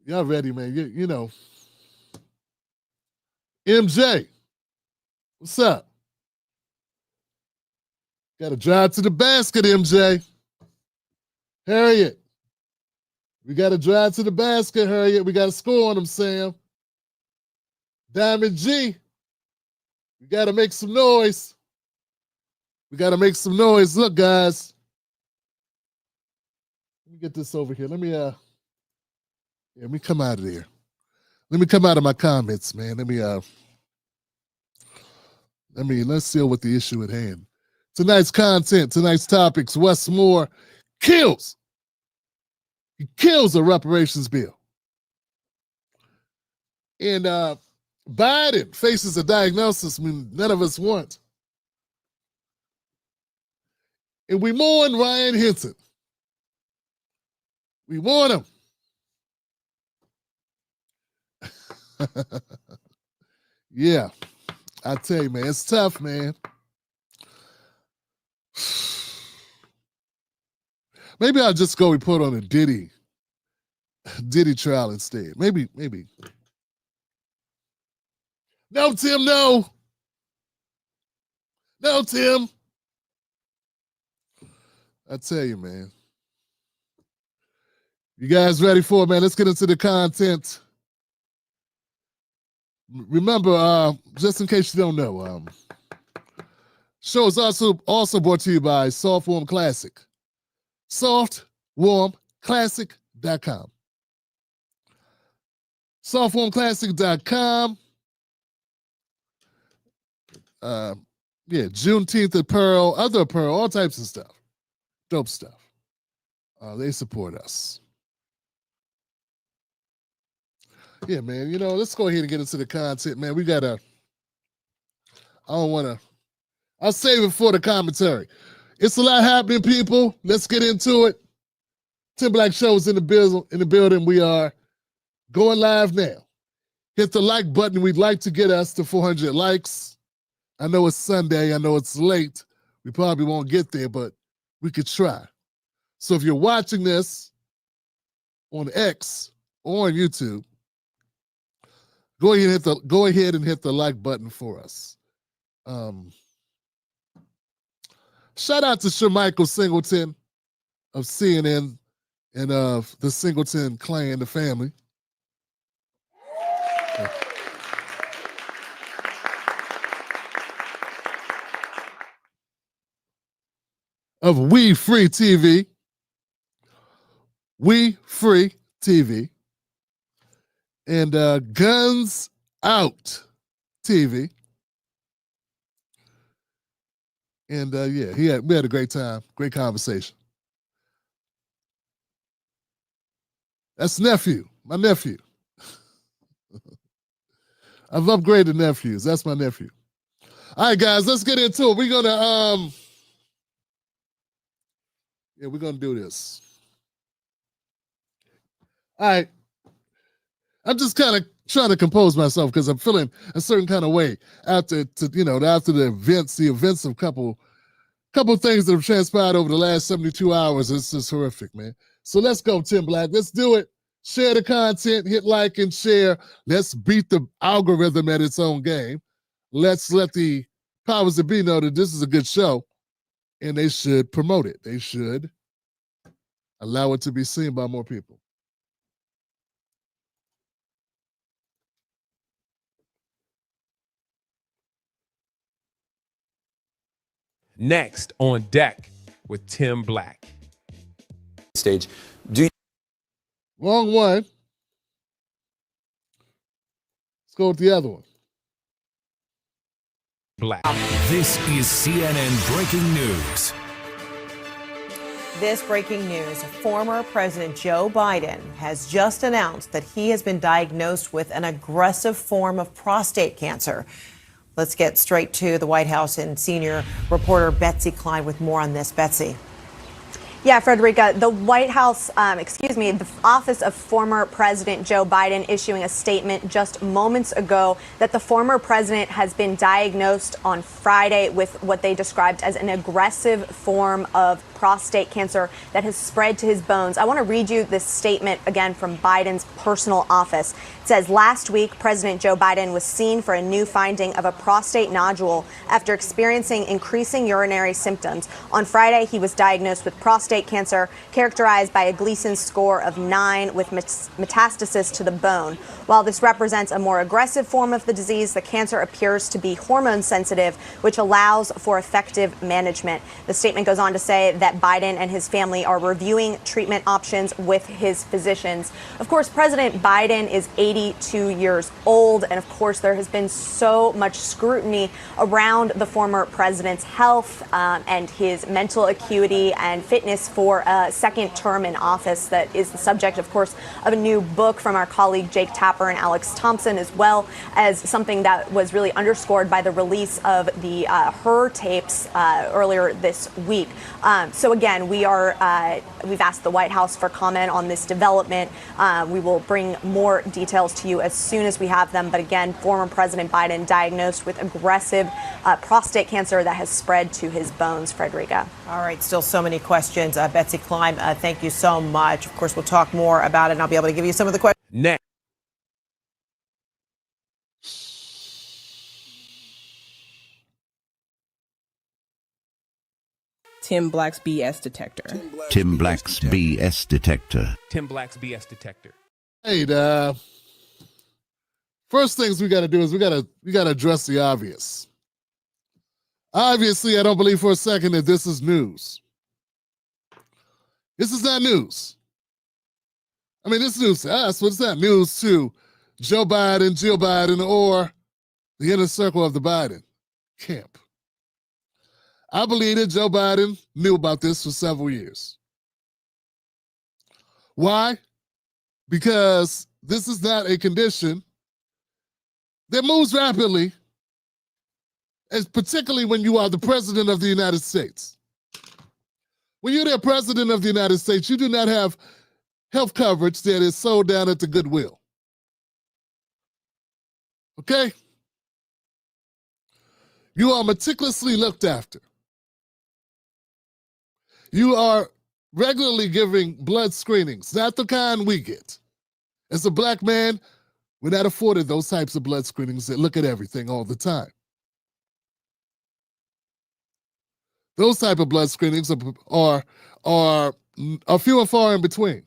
Y'all ready, man? You know. MJ, what's up? Got to drive to the basket, MJ. Harriet. We got to drive to the basket, Harriet. We got to score on them, Sam. Diamond G. We got to make some noise. We got to make some noise. Look, guys. Let me get this over here. Let me come out of there. Let me come out of my comments, man. Let's deal with the issue at hand. Tonight's content, tonight's topics, Wes Moore kills. He kills a reparations bill. And Biden faces a diagnosis none of us want. And we mourn Ryan Hinton. We mourn him. Yeah, I tell you, man, it's tough, man. Maybe I'll just go report on a Diddy trial instead. Maybe. No, Tim, no. No, Tim. I tell you, man. You guys ready for it, man? Let's get into the content. Remember, just in case you don't know, show is also brought to you by Soft Warm Classic. SoftWarmClassic.com. SoftWarmClassic.com. Juneteenth apparel, other apparel, all types of stuff. Dope stuff. They support us. Yeah, man, let's go ahead and get into the content, man. I'll save it for the commentary. It's a lot happening, people. Let's get into it. Tim Black Show is in the building. We are going live now. Hit the like button. We'd like to get us to 400 likes. I know it's Sunday. I know it's late. We probably won't get there, but we could try. So if you're watching this on X or on YouTube, go ahead and hit the like button for us. Shout out to Shermichael Singleton of CNN and of the Singleton clan, the family. Of We Free TV. We Free TV. And Guns Out TV. And we had a great time, great conversation. That's my nephew. I've upgraded nephews. That's my nephew. All right, guys, let's get into it. We're gonna do this. All right. I'm just kind of trying to compose myself because I'm feeling a certain kind of way after the events of couple things that have transpired over the last 72 hours. It's just horrific, man. So let's go, Tim Black. Let's do it. Share the content, hit like and share. Let's beat the algorithm at its own game. Let's let the powers that be know that this is a good show and they should promote it. They should allow it to be seen by more people. Next on deck with Tim Black. Stage. Wrong one. Let's go with the other one. Black. This is CNN breaking news. This breaking news, former President Joe Biden has just announced that he has been diagnosed with an aggressive form of prostate cancer. Let's get straight to the White House and senior reporter Betsy Klein with more on this. Betsy. Yeah, Frederica, the White House, the office of former President Joe Biden issuing a statement just moments ago that the former president has been diagnosed on Friday with what they described as an aggressive form of prostate cancer that has spread to his bones. I want to read you this statement again from Biden's personal office. It says, last week, President Joe Biden was seen for a new finding of a prostate nodule after experiencing increasing urinary symptoms. On Friday, he was diagnosed with prostate cancer, characterized by a Gleason score of 9 with metastasis to the bone. While this represents a more aggressive form of the disease, the cancer appears to be hormone sensitive, which allows for effective management. The statement goes on to say that Biden and his family are reviewing treatment options with his physicians. Of course, President Biden is 82 years old, and of course, there has been so much scrutiny around the former president's health and his mental acuity and fitness for a second term in office. That is the subject, of course, of a new book from our colleague Jake Tapper and Alex Thompson, as well as something that was really underscored by the release of the Her tapes earlier this week. So again, we've asked the White House for comment on this development. We will bring more details to you as soon as we have them. But again, former President Biden diagnosed with aggressive prostate cancer that has spread to his bones. Frederica. All right, still so many questions. Betsy Klein, thank you so much. Of course, we'll talk more about it, and I'll be able to give you some of the questions. Next. Tim Black's BS detector. Tim Black's BS detector. Tim Black's BS detector. Hey, first things we got to do is we got to address the obvious. Obviously, I don't believe for a second that this is news. This is not news. I mean, this is news to us, but it's not news to Joe Biden, Jill Biden, or the inner circle of the Biden camp. I believe that Joe Biden knew about this for several years. Why? Because this is not a condition that moves rapidly, as particularly when you are the president of the United States. When you're the president of the United States, you do not have health coverage that is sold down at the Goodwill. Okay? You are meticulously looked after. You are regularly giving blood screenings, not the kind we get. As a black man, we're not afforded those types of blood screenings that look at everything all the time. Those type of blood screenings are few and far in between.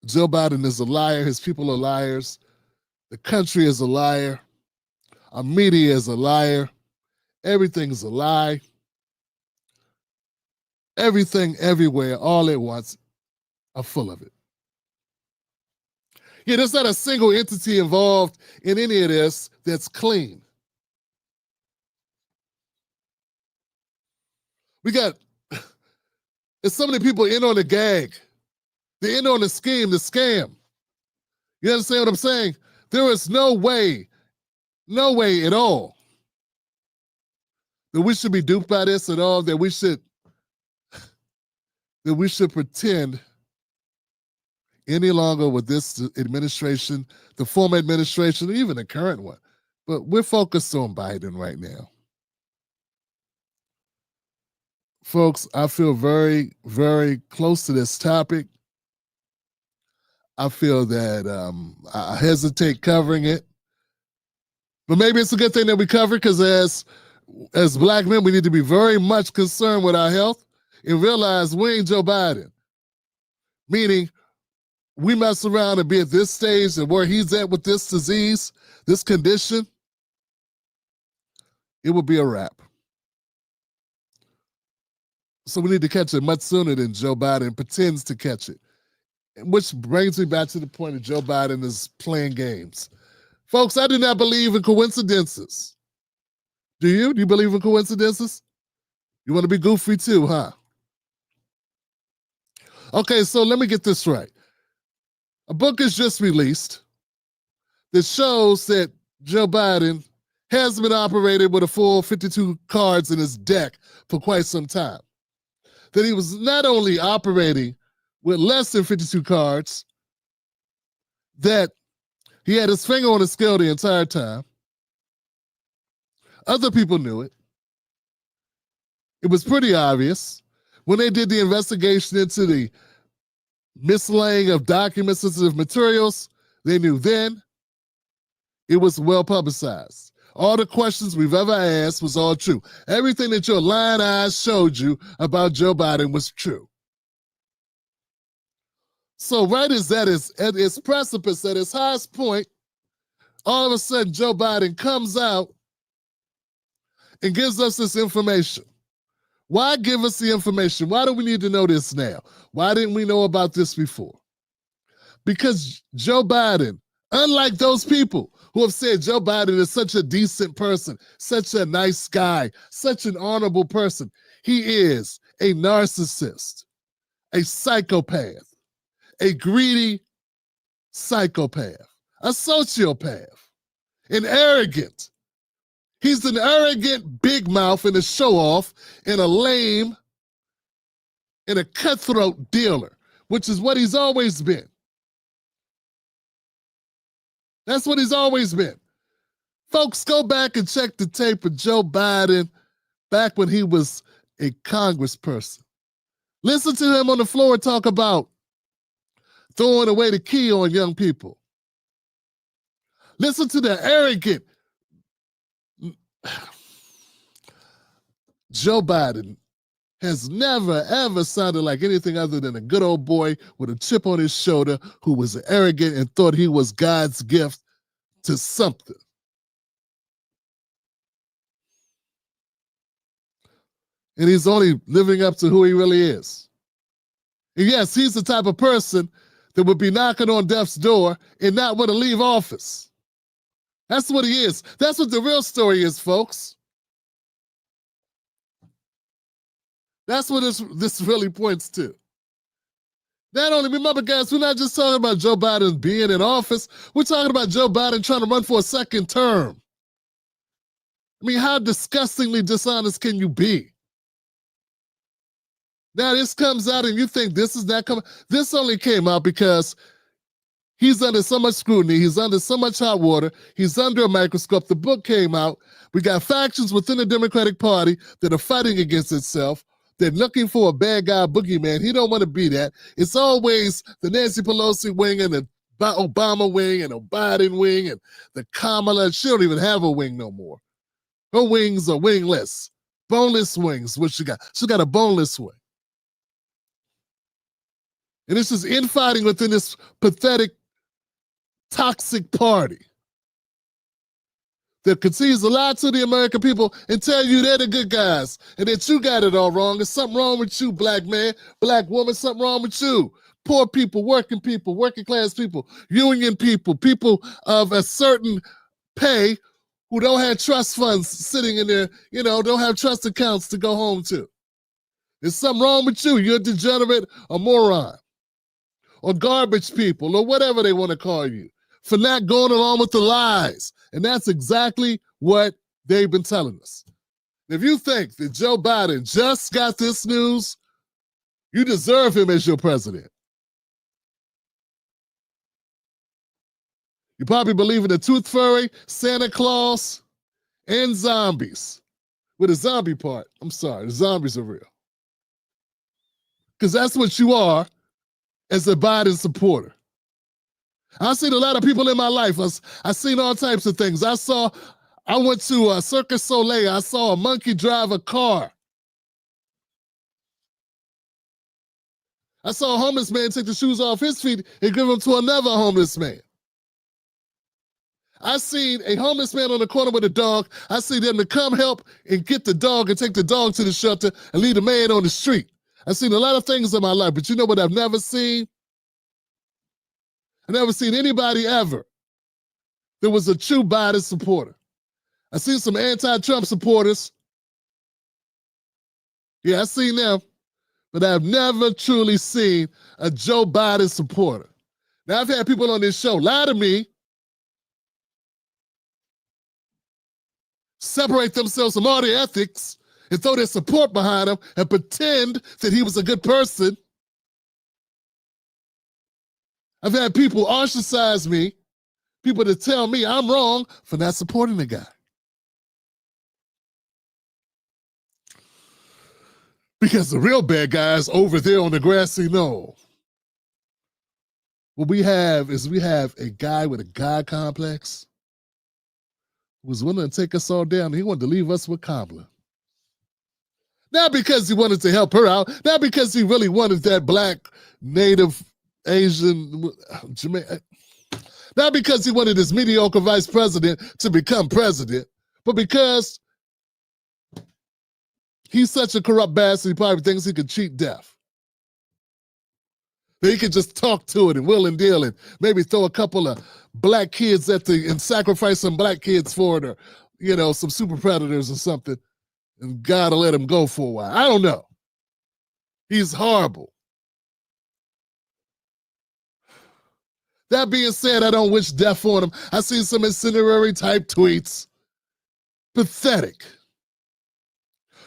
Joe Biden is a liar. His people are liars. The country is a liar. Our media is a liar. Everything is a lie. Everything, everywhere, all at once are full of it. Yeah, there's not a single entity involved in any of this that's clean. There's so many people in on the gag. They're in on the scheme, the scam. You understand what I'm saying? There is no way at all that we should be duped by this at all, that we should pretend any longer with this administration, the former administration, even the current one. But we're focused on Biden right now. Folks, I feel very, very close to this topic. I feel that I hesitate covering it. But maybe it's a good thing that we cover it, because as black men, we need to be very much concerned with our health and realize we ain't Joe Biden. Meaning, we mess around and be at this stage and where he's at with this disease, this condition, it would be a wrap. So we need to catch it much sooner than Joe Biden pretends to catch it. Which brings me back to the point that Joe Biden is playing games. Folks, I do not believe in coincidences. Do you? Do you believe in coincidences? You want to be goofy too, huh? Okay, so let me get this right. A book is just released that shows that Joe Biden has been operated with a full 52 cards in his deck for quite some time. That he was not only operating with less than 52 cards, that he had his finger on the scale the entire time. Other people knew it. It was pretty obvious. When they did the investigation into the mislaying of documents, sensitive materials, they knew then. It was well publicized. All the questions we've ever asked was all true. Everything that your lying eyes showed you about Joe Biden was true. So right as that is at its precipice, at its highest point, all of a sudden Joe Biden comes out and gives us this information. Why give us the information? Why do we need to know this now? Why didn't we know about this before? Because Joe Biden, unlike those people who have said Joe Biden is such a decent person, such a nice guy, such an honorable person, he is a narcissist, a psychopath, a greedy psychopath, a sociopath, an arrogant. He's an arrogant big mouth and a show-off and a lame and a cutthroat dealer, which is what he's always been. That's what he's always been. Folks, go back and check the tape of Joe Biden back when he was a congressperson. Listen to him on the floor talk about throwing away the key on young people. Listen to the arrogant Joe Biden has never, ever sounded like anything other than a good old boy with a chip on his shoulder who was arrogant and thought he was God's gift to something. And he's only living up to who he really is. And yes, he's the type of person that would be knocking on death's door and not want to leave office. That's what he is. That's what the real story is, folks. That's what this really points to. Not only, remember, guys, we're not just talking about Joe Biden being in office. We're talking about Joe Biden trying to run for a second term. I mean, how disgustingly dishonest can you be? Now this comes out and you think this is not coming. This only came out because he's under so much scrutiny. He's under so much hot water. He's under a microscope. The book came out. We got factions within the Democratic Party that are fighting against itself. They're looking for a bad guy boogeyman. He don't want to be that. It's always the Nancy Pelosi wing and the Obama wing and the Biden wing and the Kamala. She don't even have a wing no more. Her wings are wingless. Boneless wings, what she got? She got a boneless wing. And it's just infighting within this pathetic, toxic party that continues to lie to the American people and tell you they're the good guys and that you got it all wrong. There's something wrong with you, black man, black woman, something wrong with you. Poor people, working class people, union people, people of a certain pay who don't have trust funds sitting in there, don't have trust accounts to go home to. There's something wrong with you. You're a degenerate, a moron, or garbage people, or whatever they want to call you, for not going along with the lies. And that's exactly what they've been telling us. If you think that Joe Biden just got this news, you deserve him as your president. You probably believe in the tooth fairy, Santa Claus, and zombies. With the zombie part, I'm sorry, the zombies are real. Because that's what you are as a Biden supporter. I've seen a lot of people in my life. I've seen all types of things. I went to a Circus Soleil. I saw a monkey drive a car. I saw a homeless man take the shoes off his feet and give them to another homeless man. I seen a homeless man on the corner with a dog. I see them to come help and get the dog and take the dog to the shelter and leave the man on the street. I've seen a lot of things in my life, but you know what I've never seen? I've never seen anybody ever that was a true Biden supporter. I seen some anti-Trump supporters. Yeah, I've seen them, but I've never truly seen a Joe Biden supporter. Now, I've had people on this show lie to me separate themselves from all the ethics and throw their support behind him and pretend that he was a good person. I've had people ostracize me, people that tell me I'm wrong for not supporting the guy. Because the real bad guys over there on the grassy knoll. What we have is a guy with a God complex who was willing to take us all down. He wanted to leave us with Kamala. Not because he wanted to help her out, not because he really wanted that black, native, Asian, Jamaican, not because he wanted this mediocre vice president to become president, but because he's such a corrupt bastard, he probably thinks he could cheat death. That he could just talk to it and will and deal and maybe throw a couple of black kids and sacrifice some black kids for it, or, some super predators or something, and God will let him go for a while. I don't know. He's horrible. That being said, I don't wish death on him. I see some incendiary type tweets. Pathetic.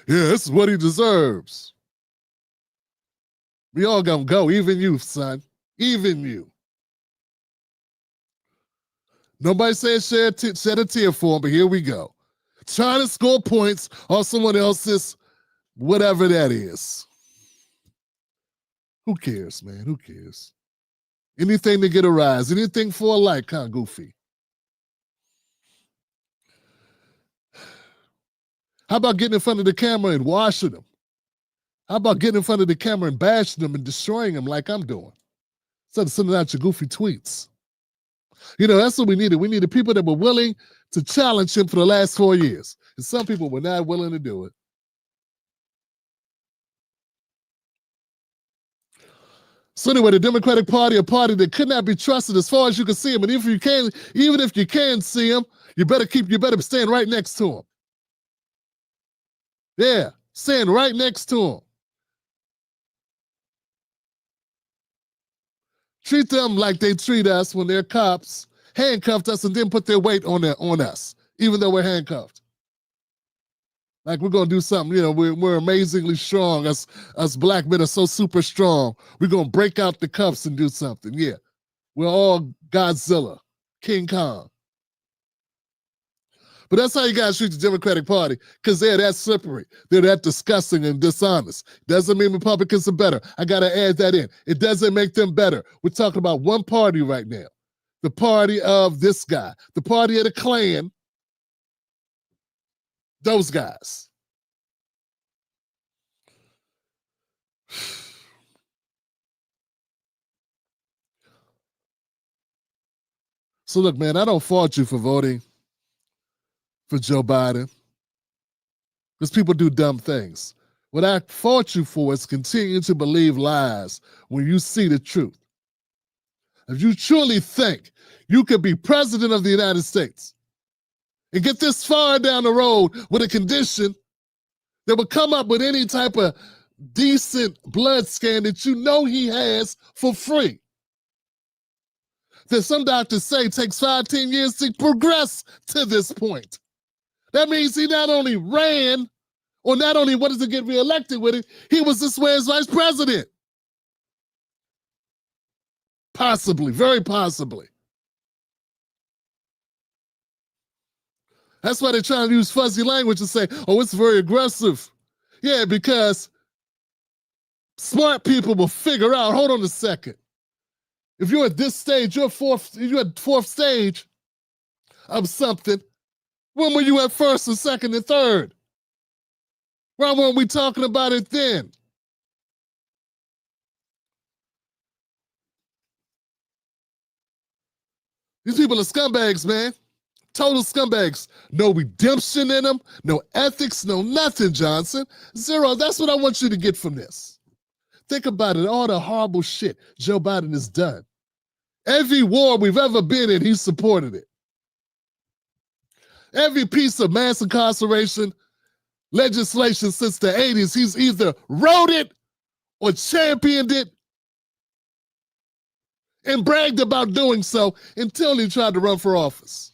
Yeah, this is what he deserves. We all gonna go, even you, son. Even you. Nobody said shed a tear for him, but here we go. Trying to score points on someone else's whatever that is. Who cares, man? Who cares? Anything to get a rise, anything for a like, kind of goofy. How about getting in front of the camera and washing them? How about getting in front of the camera and bashing them and destroying them like I'm doing? Instead of sending out your goofy tweets. That's what we needed. We needed people that were willing to challenge him for the last 4 years. And some people were not willing to do it. So anyway, the Democratic Party, a party that could not be trusted as far as you can see him. And even if you can see him, you better stand right next to him. Yeah, stand right next to him. Treat them like they treat us when they're cops, handcuffed us, and then put their weight on us, even though we're handcuffed. Like we're gonna do something, we're amazingly strong. Us black men are so super strong. We're gonna break out the cuffs and do something. Yeah, we're all Godzilla, King Kong. But that's how you guys treat the Democratic Party, because they're that slippery. They're that disgusting and dishonest. Doesn't mean Republicans are better. I gotta add that in. It doesn't make them better. We're talking about one party right now. The party of this guy. The party of the Klan. Those guys. So look, man, I don't fault you for voting for Joe Biden, because people do dumb things. What I fault you for is continuing to believe lies when you see the truth. If you truly think you could be president of the United States and get this far down the road with a condition that would come up with any type of decent blood scan that he has for free, that some doctors say takes 5-10 years to progress to this point. That means he not only ran, or not only wanted to get reelected with it, he was this way as vice president. Possibly, very possibly. That's why they're trying to use fuzzy language and say, oh, it's very aggressive. Yeah, because smart people will figure out, hold on a second. If you're at this stage, you're at fourth stage of something, when were you at first and second and third? Why weren't we talking about it then? These people are scumbags, man. Total scumbags. No redemption in them, no ethics, no nothing, Johnson. Zero. That's what I want you to get from this. Think about it, all the horrible shit Joe Biden has done. Every war we've ever been in, he supported it. Every piece of mass incarceration legislation since the 80s, he's either wrote it or championed it and bragged about doing so until he tried to run for office.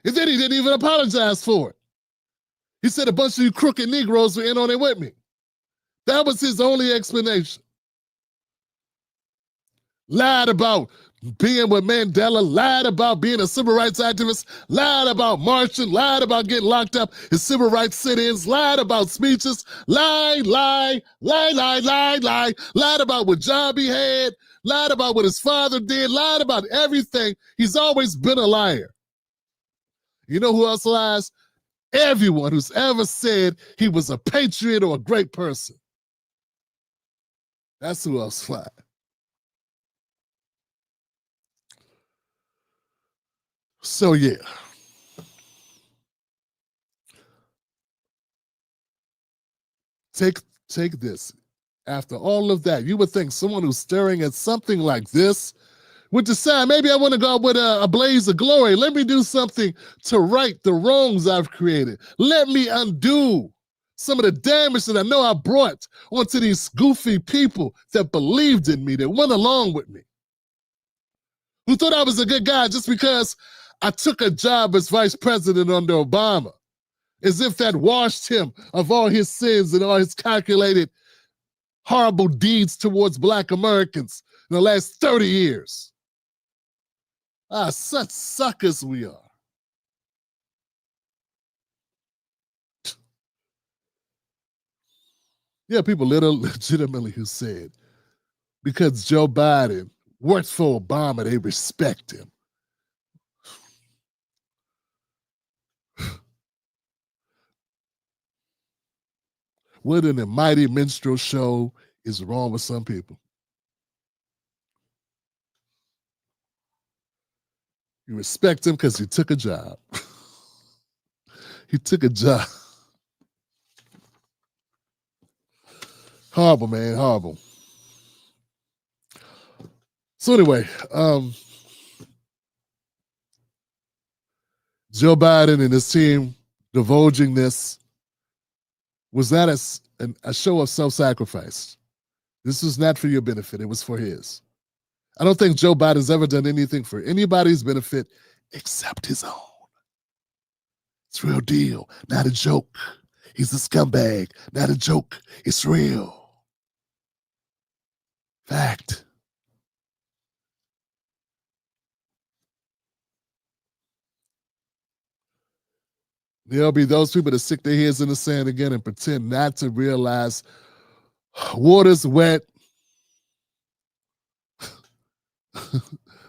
And then he didn't even apologize for it. He said a bunch of you crooked Negroes were in on it with me. That was his only explanation. Lied about being with Mandela, lied about being a civil rights activist, lied about marching, lied about getting locked up in civil rights sit-ins, lied about speeches, lied about what job he had, lied about what his father did, lied about everything. He's always been a liar. You know who else lies? Everyone who's ever said he was a patriot or a great person. That's who else lied. So yeah. Take this. After all of that, you would think someone who's staring at something like this would decide, maybe I want to go out with a blaze of glory. Let me do something to right the wrongs I've created. Let me undo some of the damage that I know I brought onto these goofy people that believed in me, that went along with me, who thought I was a good guy just because I took a job as vice president under Obama, as if that washed him of all his sins and all his calculated horrible deeds towards Black Americans in the last 30 years. Such suckers we are. Yeah, people legitimately who said because Joe Biden works for Obama, they respect him. What in the mighty minstrel show is wrong with some people? You respect him because he took a job. He took a job. Horrible, man, horrible. So anyway, Joe Biden and his team divulging this was not a show of self-sacrifice. This was not for your benefit. It was for his. I don't think Joe Biden's ever done anything for anybody's benefit except his own. It's real deal, not a joke. He's a scumbag, not a joke. It's real. Fact. There'll be those people that stick their heads in the sand again and pretend not to realize water's wet,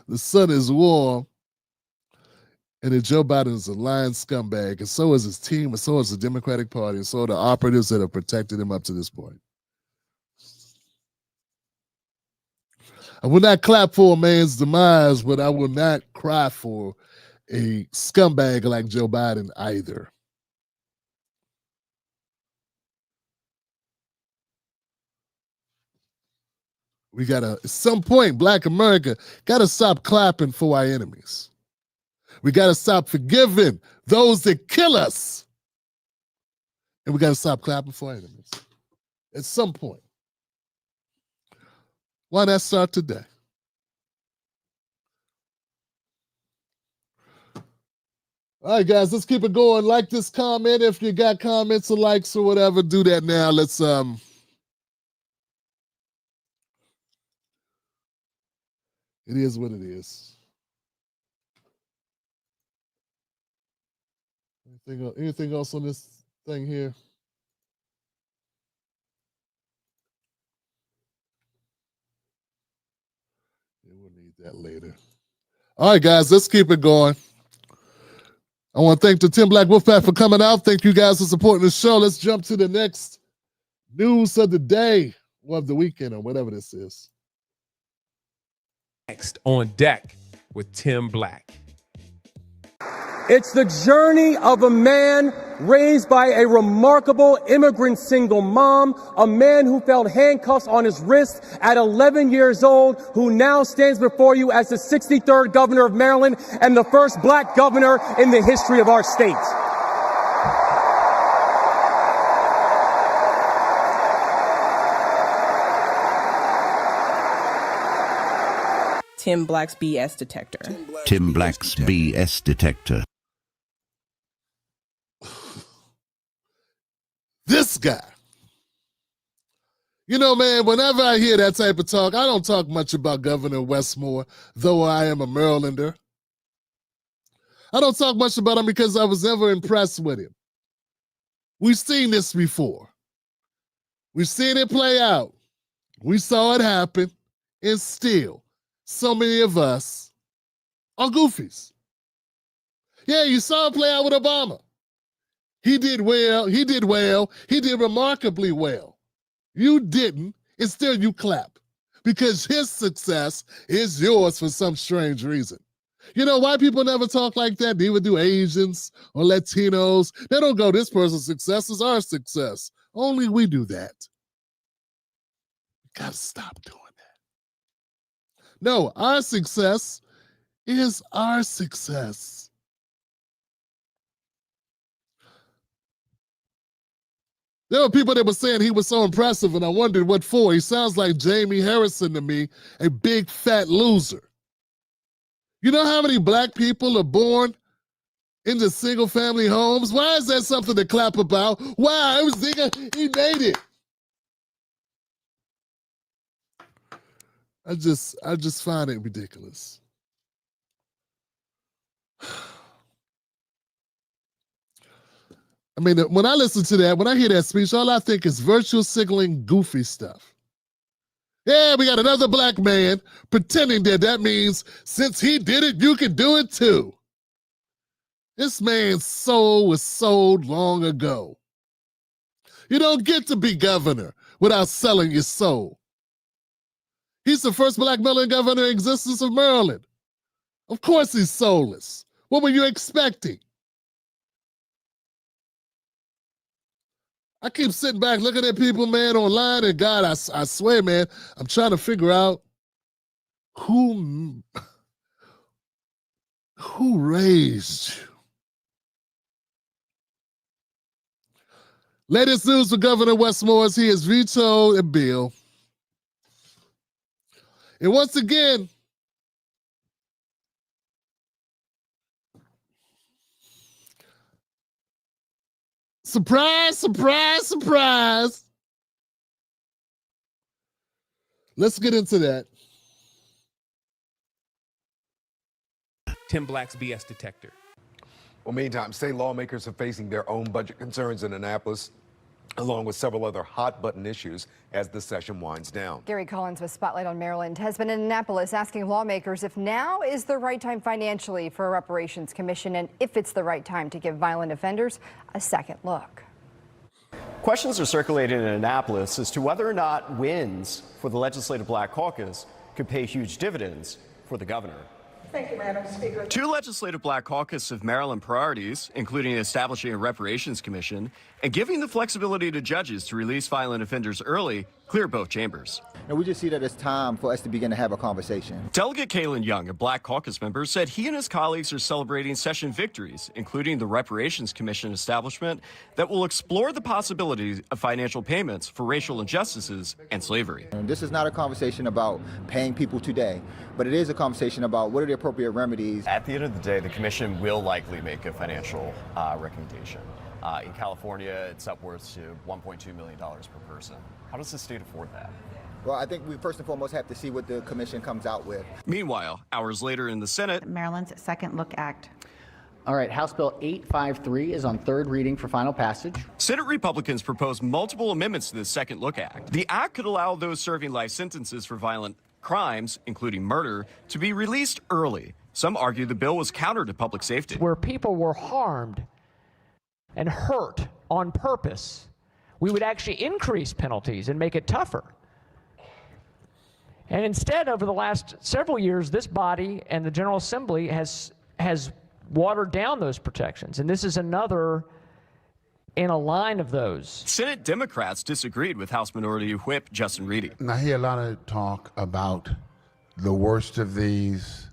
the sun is warm, and that Joe Biden is a lying scumbag, and so is his team, and so is the Democratic Party, and so are the operatives that have protected him up to this point. I will not clap for a man's demise, but I will not cry for a scumbag like Joe Biden either. We gotta, at some point, Black America gotta stop clapping for our enemies. We gotta stop forgiving those that kill us. And we gotta stop clapping for our enemies. At some point. Why not start today? All right, guys, let's keep it going. Like this comment. If you got comments or likes or whatever, do that now. Let's it is what it is. Anything else on this thing here? Yeah, we'll need that later. All right, guys, let's keep it going. I want to thank the Tim Black Wolfpack for coming out. Thank you guys for supporting the show. Let's jump to the next news of the day or of the weekend or whatever this is. Next on deck with Tim Black. It's the journey of a man raised by a remarkable immigrant single mom, a man who felt handcuffs on his wrist at 11 years old, who now stands before you as the 63rd governor of Maryland and the first Black governor in the history of our state. Tim Black's BS detector. Tim Black's BS detector. this guy. You know, man, whenever I hear that type of talk, I don't talk much about Governor Westmore, though I am a Marylander. I don't talk much about him because I was never impressed with him. We've seen this before. We've seen it play out. We saw it happen, and still, so many of us are goofies. Yeah, you saw it play out with Obama. He did well, he did remarkably well. You didn't, and still you clap because his success is yours for some strange reason. You know, white people never talk like that. Neither do Asians or Latinos. They don't go, this person's success is our success. Only we do that. Gotta stop doing that. No, our success is our success. There were people that were saying he was so impressive, and I wondered what for. He sounds like Jamie Harrison to me, a big fat loser. You know how many black people are born into single-family homes? Why is that something to clap about? Wow, I was thinking he made it. I just find it ridiculous. I mean, when I listen to that, when I hear that speech, all I think is virtue signaling goofy stuff. Yeah, we got another black man pretending that means since he did it, you can do it too. This man's soul was sold long ago. You don't get to be governor without selling your soul. He's the first black Maryland governor in existence of Maryland. Of course he's soulless. What were you expecting? I keep sitting back looking at people, man, online, and God, I swear, man, I'm trying to figure out who raised you. Latest news for Governor Westmore is he has vetoed a bill. And once again, surprise, surprise, surprise. Let's get into that. Tim Black's BS detector. Well, meantime, state lawmakers are facing their own budget concerns in Annapolis, along with several other hot-button issues as the session winds down. Gary Collins with Spotlight on Maryland has been in Annapolis asking lawmakers if now is the right time financially for a reparations commission and if it's the right time to give violent offenders a second look. Questions are circulating in Annapolis as to whether or not wins for the Legislative Black Caucus could pay huge dividends for the governor. Thank you, Madam Speaker. Two Legislative Black Caucus of Maryland priorities, including establishing a reparations commission and giving the flexibility to judges to release violent offenders early, clear both chambers. And we just see that it's time for us to begin to have a conversation. Delegate Kalen Young, a Black Caucus member, said he and his colleagues are celebrating session victories, including the Reparations Commission establishment that will explore the possibility of financial payments for racial injustices and slavery. And this is not a conversation about paying people today, but it is a conversation about what are the appropriate remedies. At the end of the day, the commission will likely make a financial recommendation. In California, it's upwards to $1.2 million per person. How does the state afford that? Well, I think we first and foremost have to see what the commission comes out with. Meanwhile, hours later in the Senate, Maryland's Second Look Act. All right, House Bill 853 is on third reading for final passage. Senate Republicans proposed multiple amendments to the Second Look Act. The act could allow those serving life sentences for violent crimes, including murder, to be released early. Some argue the bill was counter to public safety. Where people were harmed and hurt on purpose, we would actually increase penalties and make it tougher. And instead, over the last several years, this body and the General Assembly has watered down those protections. And this is another in a line of those. Senate Democrats disagreed with House Minority Whip Justin Reedy. And I hear a lot of talk about the worst of these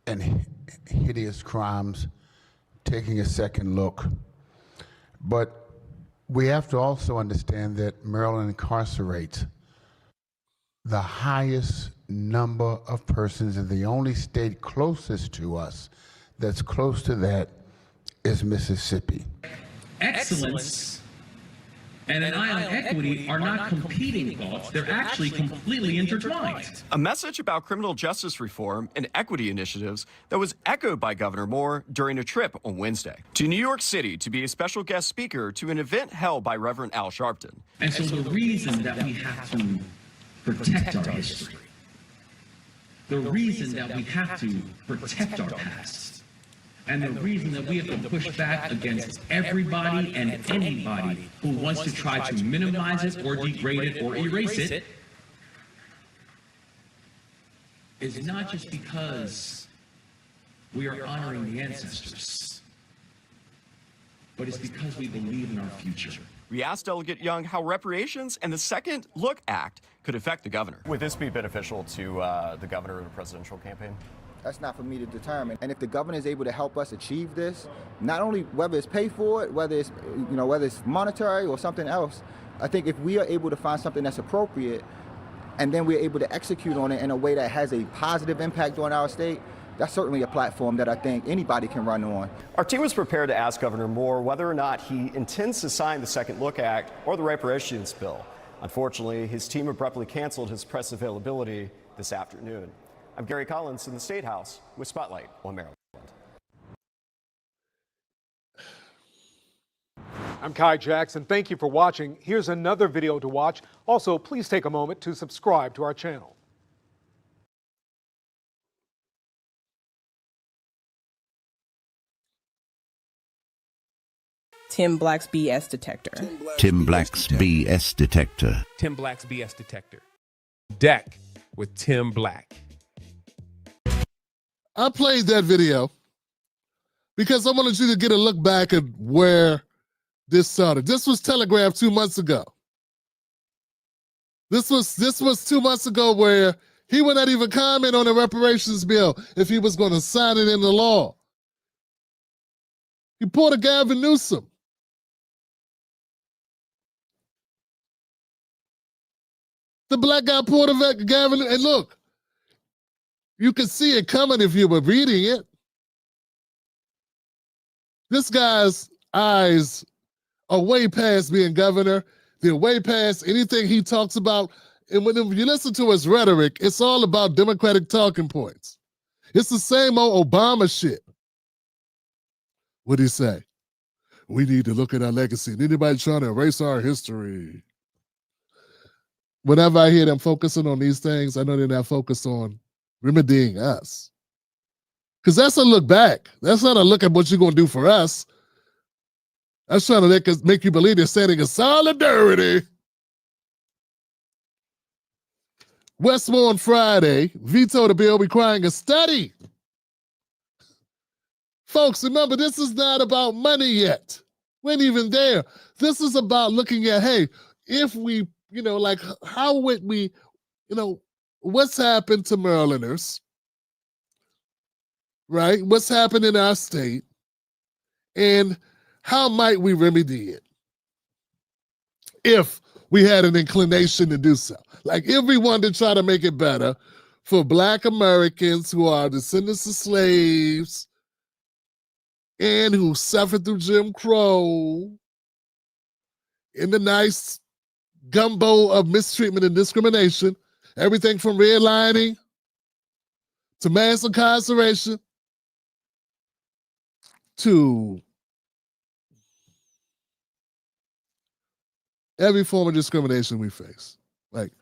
and hideous crimes taking a second look. But we have to also understand that Maryland incarcerates the highest number of persons, and the only state closest to us that's close to that is Mississippi. excellence and an eye on equity are not competing thoughts. They're actually completely intertwined. A message about criminal justice reform and equity initiatives that was echoed by Governor Moore during a trip on Wednesday to New York City to be a special guest speaker to an event held by Reverend Al Sharpton. And so the reason that we have to protect our history, the reason that we have to protect our past, and the reason that we have to push back against everybody and anybody who wants to try to minimize it or degrade it or erase it is not just because we are honoring the ancestors, but it's because we believe in our future. We asked Delegate Young how reparations and the Second Look Act could affect the governor. Would this be beneficial to the governor of the presidential campaign? That's not for me to determine. And if the governor is able to help us achieve this, not only whether it's paid for it, whether it's monetary or something else, I think if we are able to find something that's appropriate and then we're able to execute on it in a way that has a positive impact on our state, that's certainly a platform that I think anybody can run on. Our team was prepared to ask Governor Moore whether or not he intends to sign the Second Look Act or the reparations bill. Unfortunately, his team abruptly canceled his press availability this afternoon. I'm Gary Collins in the State House with Spotlight on Maryland. I'm Kai Jackson. Thank you for watching. Here's another video to watch. Also, please take a moment to subscribe to our channel. Tim Black's BS detector. Tim Black's BS detector. Tim Black's BS detector. Deck with Tim Black. I played that video because I wanted you to get a look back at where this started. This was telegraphed 2 months ago. This was 2 months ago where he would not even comment on the reparations bill if he was going to sign it into law. He pulled a Gavin Newsom. The black guy pulled a Gavin, and look, you could see it coming if you were reading it. This guy's eyes are way past being governor. They're way past anything he talks about. And when you listen to his rhetoric, it's all about Democratic talking points. It's the same old Obama shit. What'd he say? We need to look at our legacy. And anybody trying to erase our history. Whenever I hear them focusing on these things, I know they're not focused on remedying us. Because that's a look back. That's not a look at what you're going to do for us. That's trying to make you believe they're standing in solidarity. Westmore on Friday vetoed a bill requiring a study. Folks, remember, this is not about money yet. We ain't even there. This is about looking at, hey, if we, how would we, what's happened to Marylanders, right? What's happened in our state, and how might we remedy it if we had an inclination to do so? Like, if we wanted to try to make it better for Black Americans who are descendants of slaves and who suffered through Jim Crow in the nice gumbo of mistreatment and discrimination, everything from redlining to mass incarceration to every form of discrimination we face. Like,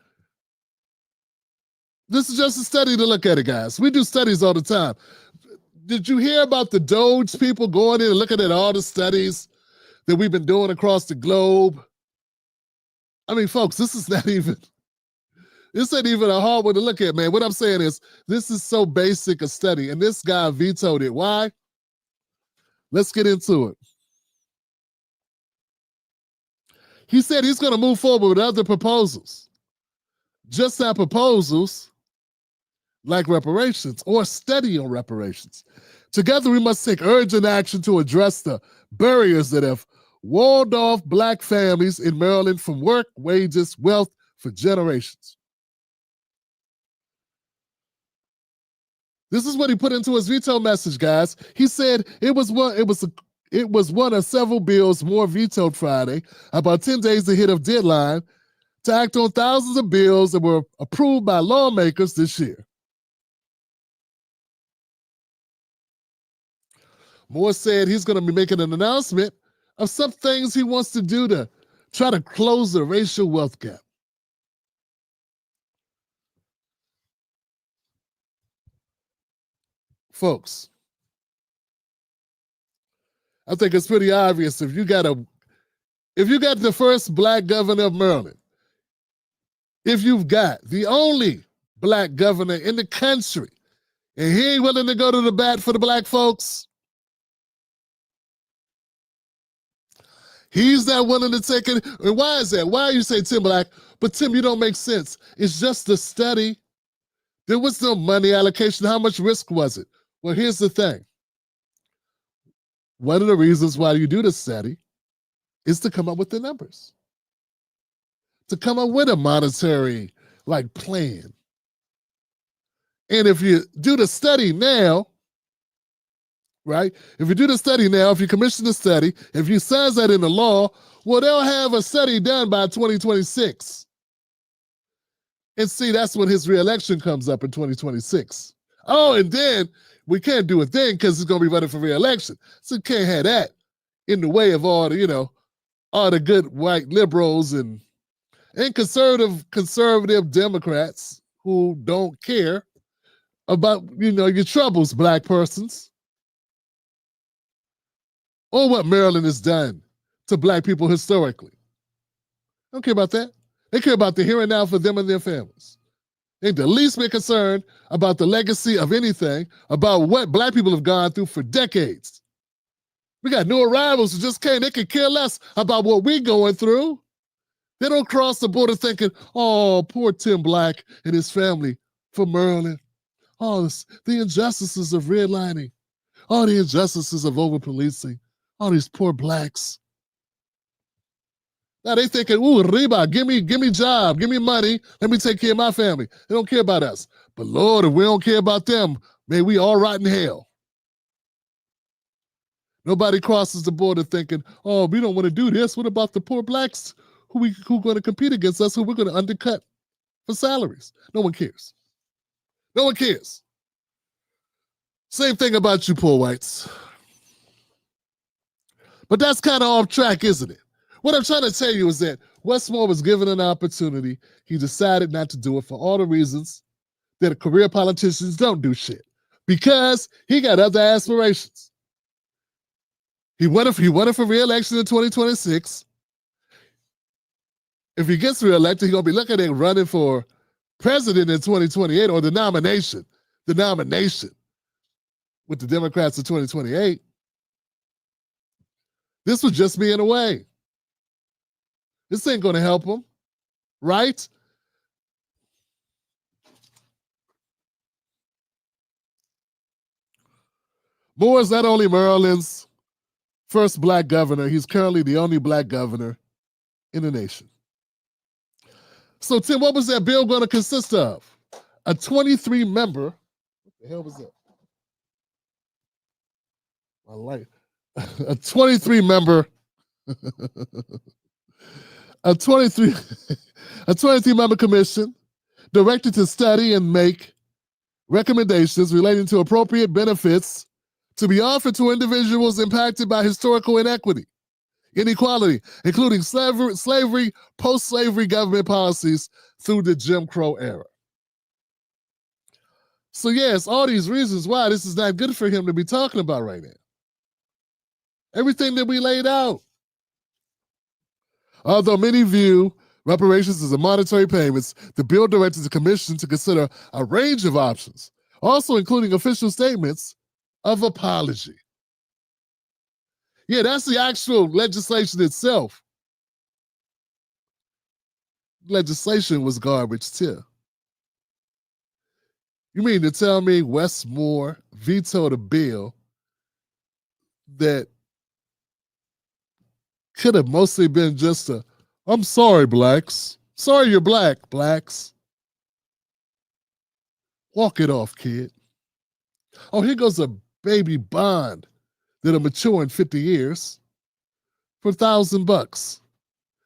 this is just a study to look at it, guys. We do studies all the time. Did you hear about the Doge people going in and looking at all the studies that we've been doing across the globe? I mean, folks, this ain't even a hard one to look at, man. What I'm saying is, this is so basic a study, and this guy vetoed it. Why? Let's get into it. He said he's going to move forward with other proposals. Just not proposals like reparations or study on reparations. Together, we must take urgent action to address the barriers that have walled off Black families in Maryland from work, wages, wealth for generations. This is what he put into his veto message, guys. He said it was It was one of several bills Moore vetoed Friday, about 10 days ahead of deadline to act on thousands of bills that were approved by lawmakers this year. Moore said he's going to be making an announcement of some things he wants to do to try to close the racial wealth gap. Folks, I think it's pretty obvious if you got the first black governor of Maryland, if you've got the only black governor in the country, and he ain't willing to go to the bat for the black folks, he's not willing to take it. And why is that? Why you say Tim Black? But Tim, you don't make sense. It's just a study. There was no money allocation. How much risk was it? Well, here's the thing. One of the reasons why you do the study is to come up with the numbers, to come up with a monetary plan. And if you do the study now, right? If you do the study now, if you commission the study, if you sign that into law, well, they'll have a study done by 2026. And see, that's when his reelection comes up in 2026. Oh, and then we can't do it then because he's going to be running for reelection. So you can't have that in the way of all the, all the good white liberals and conservative Democrats who don't care about, your troubles, black persons, or what Maryland has done to black people historically. They don't care about that. They care about the here and now for them and their families. They ain't the least bit concerned about the legacy of anything, about what black people have gone through for decades. We got new arrivals who just came. They could care less about what we're going through. They don't cross the border thinking, oh, poor Tim Black and his family from Maryland. Oh, the injustices of redlining. Oh, the injustices of over-policing. All these poor blacks. Now they thinking, ooh, Reba, give me job, give me money, let me take care of my family. They don't care about us. But Lord, if we don't care about them, may we all rot in hell. Nobody crosses the border thinking, oh, we don't want to do this. What about the poor blacks who going to compete against us, who we're going to undercut for salaries? No one cares. No one cares. Same thing about you poor whites. But that's kind of off track, isn't it? What I'm trying to tell you is that Wes Moore was given an opportunity. He decided not to do it for all the reasons that career politicians don't do shit. Because he got other aspirations. He wanted for re-election in 2026. If he gets re-elected, he's going to be looking at running for president in 2028, or the nomination with the Democrats in 2028. This would just be in a way. This ain't going to help him, right? Moore is not only Maryland's first black governor, he's currently the only black governor in the nation. So, Tim, what was that bill going to consist of? A 23-member, what the hell was that? I like a 23-member, a 23-member commission directed to study and make recommendations relating to appropriate benefits to be offered to individuals impacted by historical inequality, including slavery, post-slavery government policies through the Jim Crow era. So yes, all these reasons why this is not good for him to be talking about right now. Everything that we laid out. Although many view reparations as a monetary payments, the bill directed the commission to consider a range of options, also including official statements of apology. Yeah, that's the actual legislation itself. Legislation was garbage too. You mean to tell me Wes Moore vetoed a bill that could have mostly been just I'm sorry, blacks. Sorry you're black, blacks. Walk it off, kid. Oh, here goes a baby bond that'll mature in 50 years for $1,000.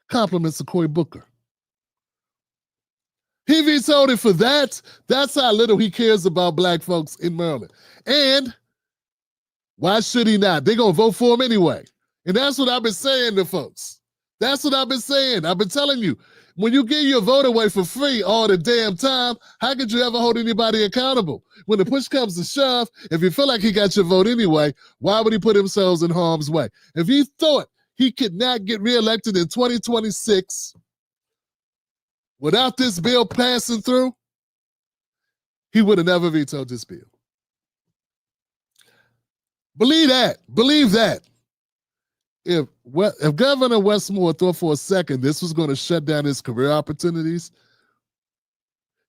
Compliments to Cory Booker. He vetoed it for that. That's how little he cares about black folks in Maryland. And why should he not? They're going to vote for him anyway. And that's what I've been saying to folks. That's what I've been saying. I've been telling you, when you give your vote away for free all the damn time, how could you ever hold anybody accountable? When the push comes to shove, if you feel like he got your vote anyway, why would he put himself in harm's way? If he thought he could not get reelected in 2026 without this bill passing through, he would have never vetoed this bill. Believe that. Believe that. If Governor Westmore thought for a second this was going to shut down his career opportunities,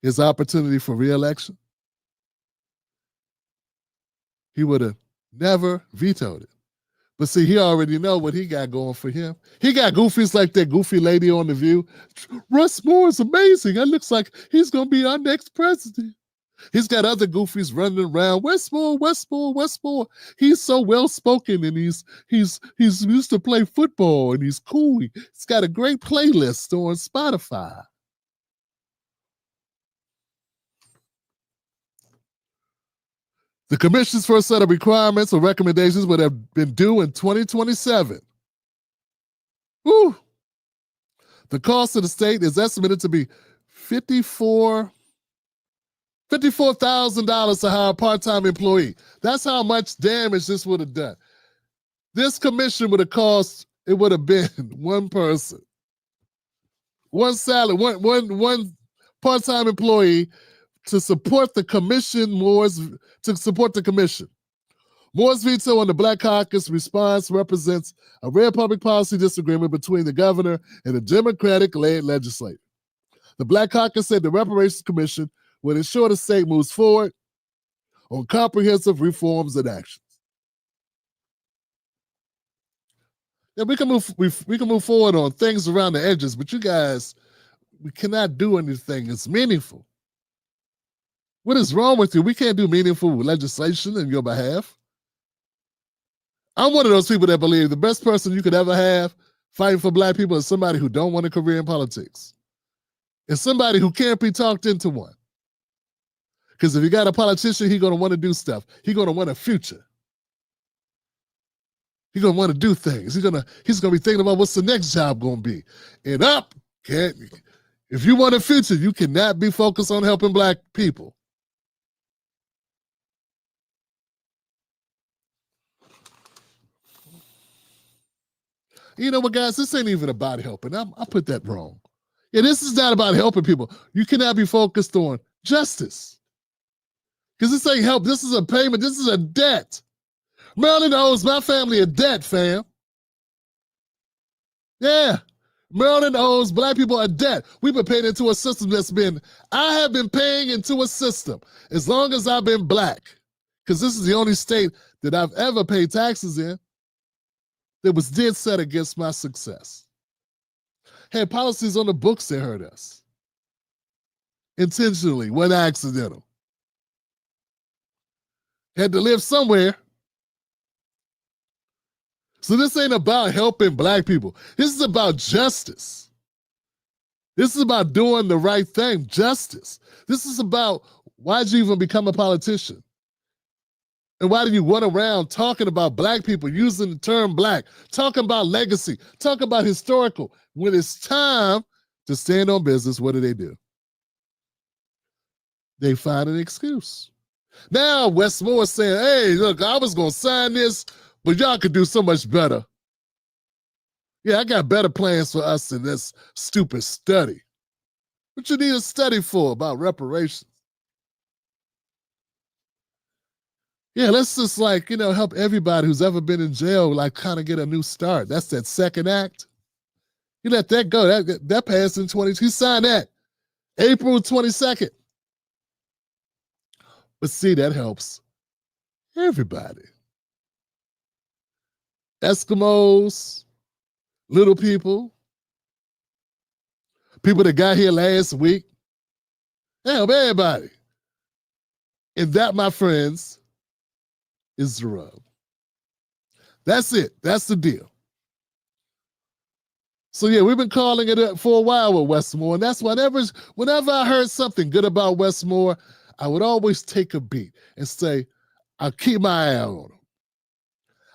his opportunity for reelection, he would have never vetoed it. But see, he already know what he got going for him. He got goofies like that goofy lady on The View. Russ Moore is amazing. It looks like he's going to be our next president. He's got other goofies running around. Westmore. He's so well-spoken, and he's used to play football, and he's cool. He's got a great playlist on Spotify. The commission's first set of requirements or recommendations would have been due in 2027. Woo! The cost of the state is estimated to be $54,000 to hire a part-time employee. That's how much damage this would have done. This commission would have cost, it would have been one person, one salary, one part-time employee to support the commission, Moore's veto on the Black Caucus response represents a rare public policy disagreement between the governor and a Democratic-led legislature. The Black Caucus said the Reparations Commission would ensure the state moves forward on comprehensive reforms and actions. Yeah, we can move forward on things around the edges, but you guys, we cannot do anything that's meaningful. What is wrong with you? We can't do meaningful legislation in your behalf. I'm one of those people that believe the best person you could ever have fighting for black people is somebody who don't want a career in politics. It's somebody who can't be talked into one. Because if you got a politician, he's going to want to do stuff. He's going to want a future. He's going to want to do things. He's going to be thinking about what's the next job going to be. And if you want a future, you cannot be focused on helping black people. You know what, guys? This ain't even about helping. I put that wrong. Yeah, this is not about helping people. You cannot be focused on justice. Because this ain't help. This is a payment. This is a debt. Maryland owes my family a debt, fam. Yeah. Maryland owes black people a debt. We've been paying into a system I have been paying into a system as long as I've been black. Because this is the only state that I've ever paid taxes in that was dead set against my success. Had policies on the books that hurt us. Intentionally, wasn't accidental. Had to live somewhere. So this ain't about helping black people. This is about justice. This is about doing the right thing, justice. This is about why'd you even become a politician? And why do you run around talking about black people, using the term black, talking about legacy, talking about historical? When it's time to stand on business, what do? They find an excuse. Now Westmore is saying, hey, look, I was going to sign this, but y'all could do so much better. Yeah, I got better plans for us than this stupid study. What you need a study for about reparations? Yeah, let's just help everybody who's ever been in jail kind of get a new start. That's that second act. You let that go. That passed in 22. He signed that April 22nd. But see, that helps everybody. Eskimos, little people, people that got here last week. Help everybody. And that, my friends, is the rub. That's it. That's the deal. So yeah, we've been calling it up for a while with Westmore, and that's whenever I heard something good about Westmore, I would always take a beat and say, I'll keep my eye on him.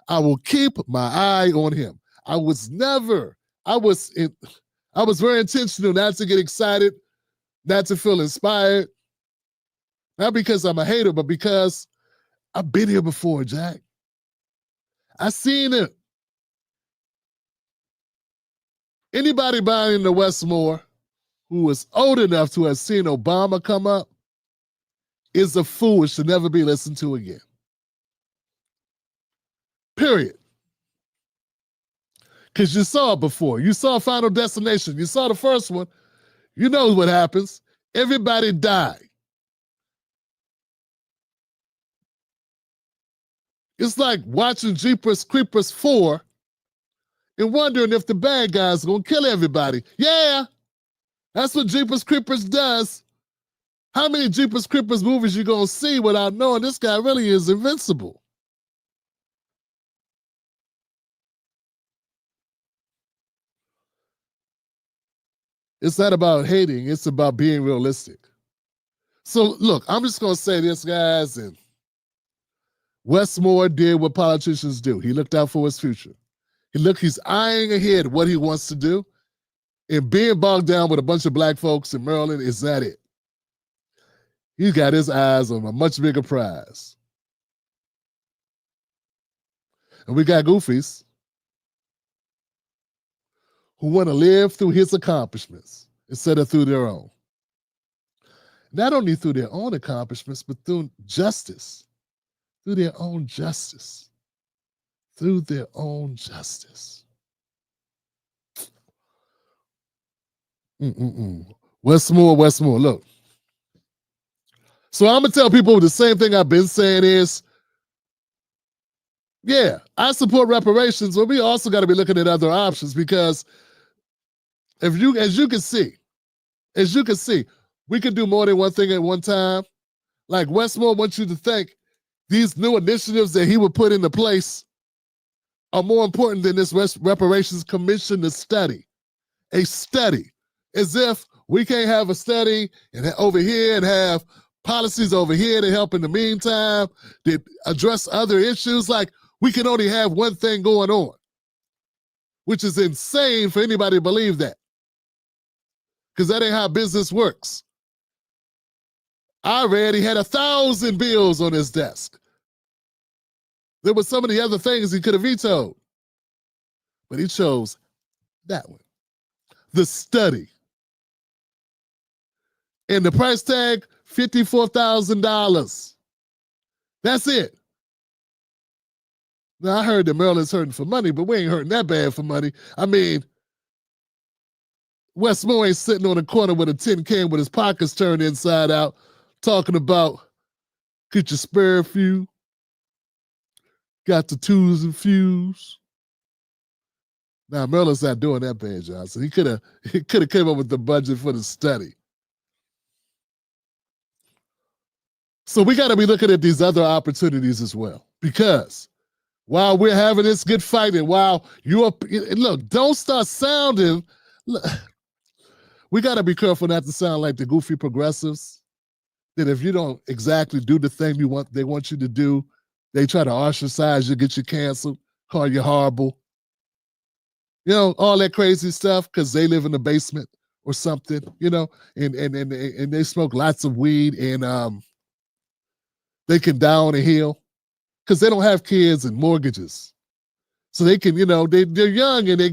I will keep my eye on him. I was very intentional not to get excited, not to feel inspired, not because I'm a hater, but because I've been here before, Jack. I seen it. Anybody buying into Westmore who was old enough to have seen Obama come up is a fool, should never be listened to again. Period. Because you saw it before. You saw Final Destination. You saw the first one. You know what happens. Everybody died. It's like watching Jeepers Creepers 4 and wondering if the bad guys are going to kill everybody. Yeah, that's what Jeepers Creepers does. How many Jeepers Creepers movies you going to see without knowing this guy really is invincible? It's not about hating. It's about being realistic. So, look, I'm just going to say this, guys, and Westmore did what politicians do. He looked out for his future. He's eyeing ahead what he wants to do, and being bogged down with a bunch of black folks in Maryland is not it. He's got his eyes on a much bigger prize. And we got goofies who want to live through his accomplishments instead of through their own. Not only through their own accomplishments, but through justice, through their own justice, through their own justice. Westmore, look. So I'm going to tell people the same thing I've been saying is, yeah, I support reparations, but we also got to be looking at other options because as you can see, we can do more than one thing at one time. Like Westmore wants you to think these new initiatives that he would put into place are more important than this reparations commission to study. A study. As if we can't have a study and over here and have policies over here to help in the meantime that address other issues. Like we can only have one thing going on, which is insane for anybody to believe that. Because that ain't how business works. I read he had 1,000 bills on his desk. There were so many other things he could have vetoed. But he chose that one. The study. And the price tag, $54,000. That's it. Now, I heard that Maryland's hurting for money, but we ain't hurting that bad for money. I mean, Westmore ain't sitting on a corner with a tin can with his pockets turned inside out, talking about, could you spare a few? Got the twos and fews. Now, Maryland's not doing that bad, Johnson. He could have came up with the budget for the study. So we got to be looking at these other opportunities as well, because while we're having this good fight and while look, don't start sounding, we got to be careful not to sound like the goofy progressives that if you don't exactly do the thing they want you to do, they try to ostracize you, get you canceled, call you horrible. You know, all that crazy stuff because they live in the basement or something, you know, and they smoke lots of weed and they can die on a hill because they don't have kids and mortgages. So they can, you know, they're young and they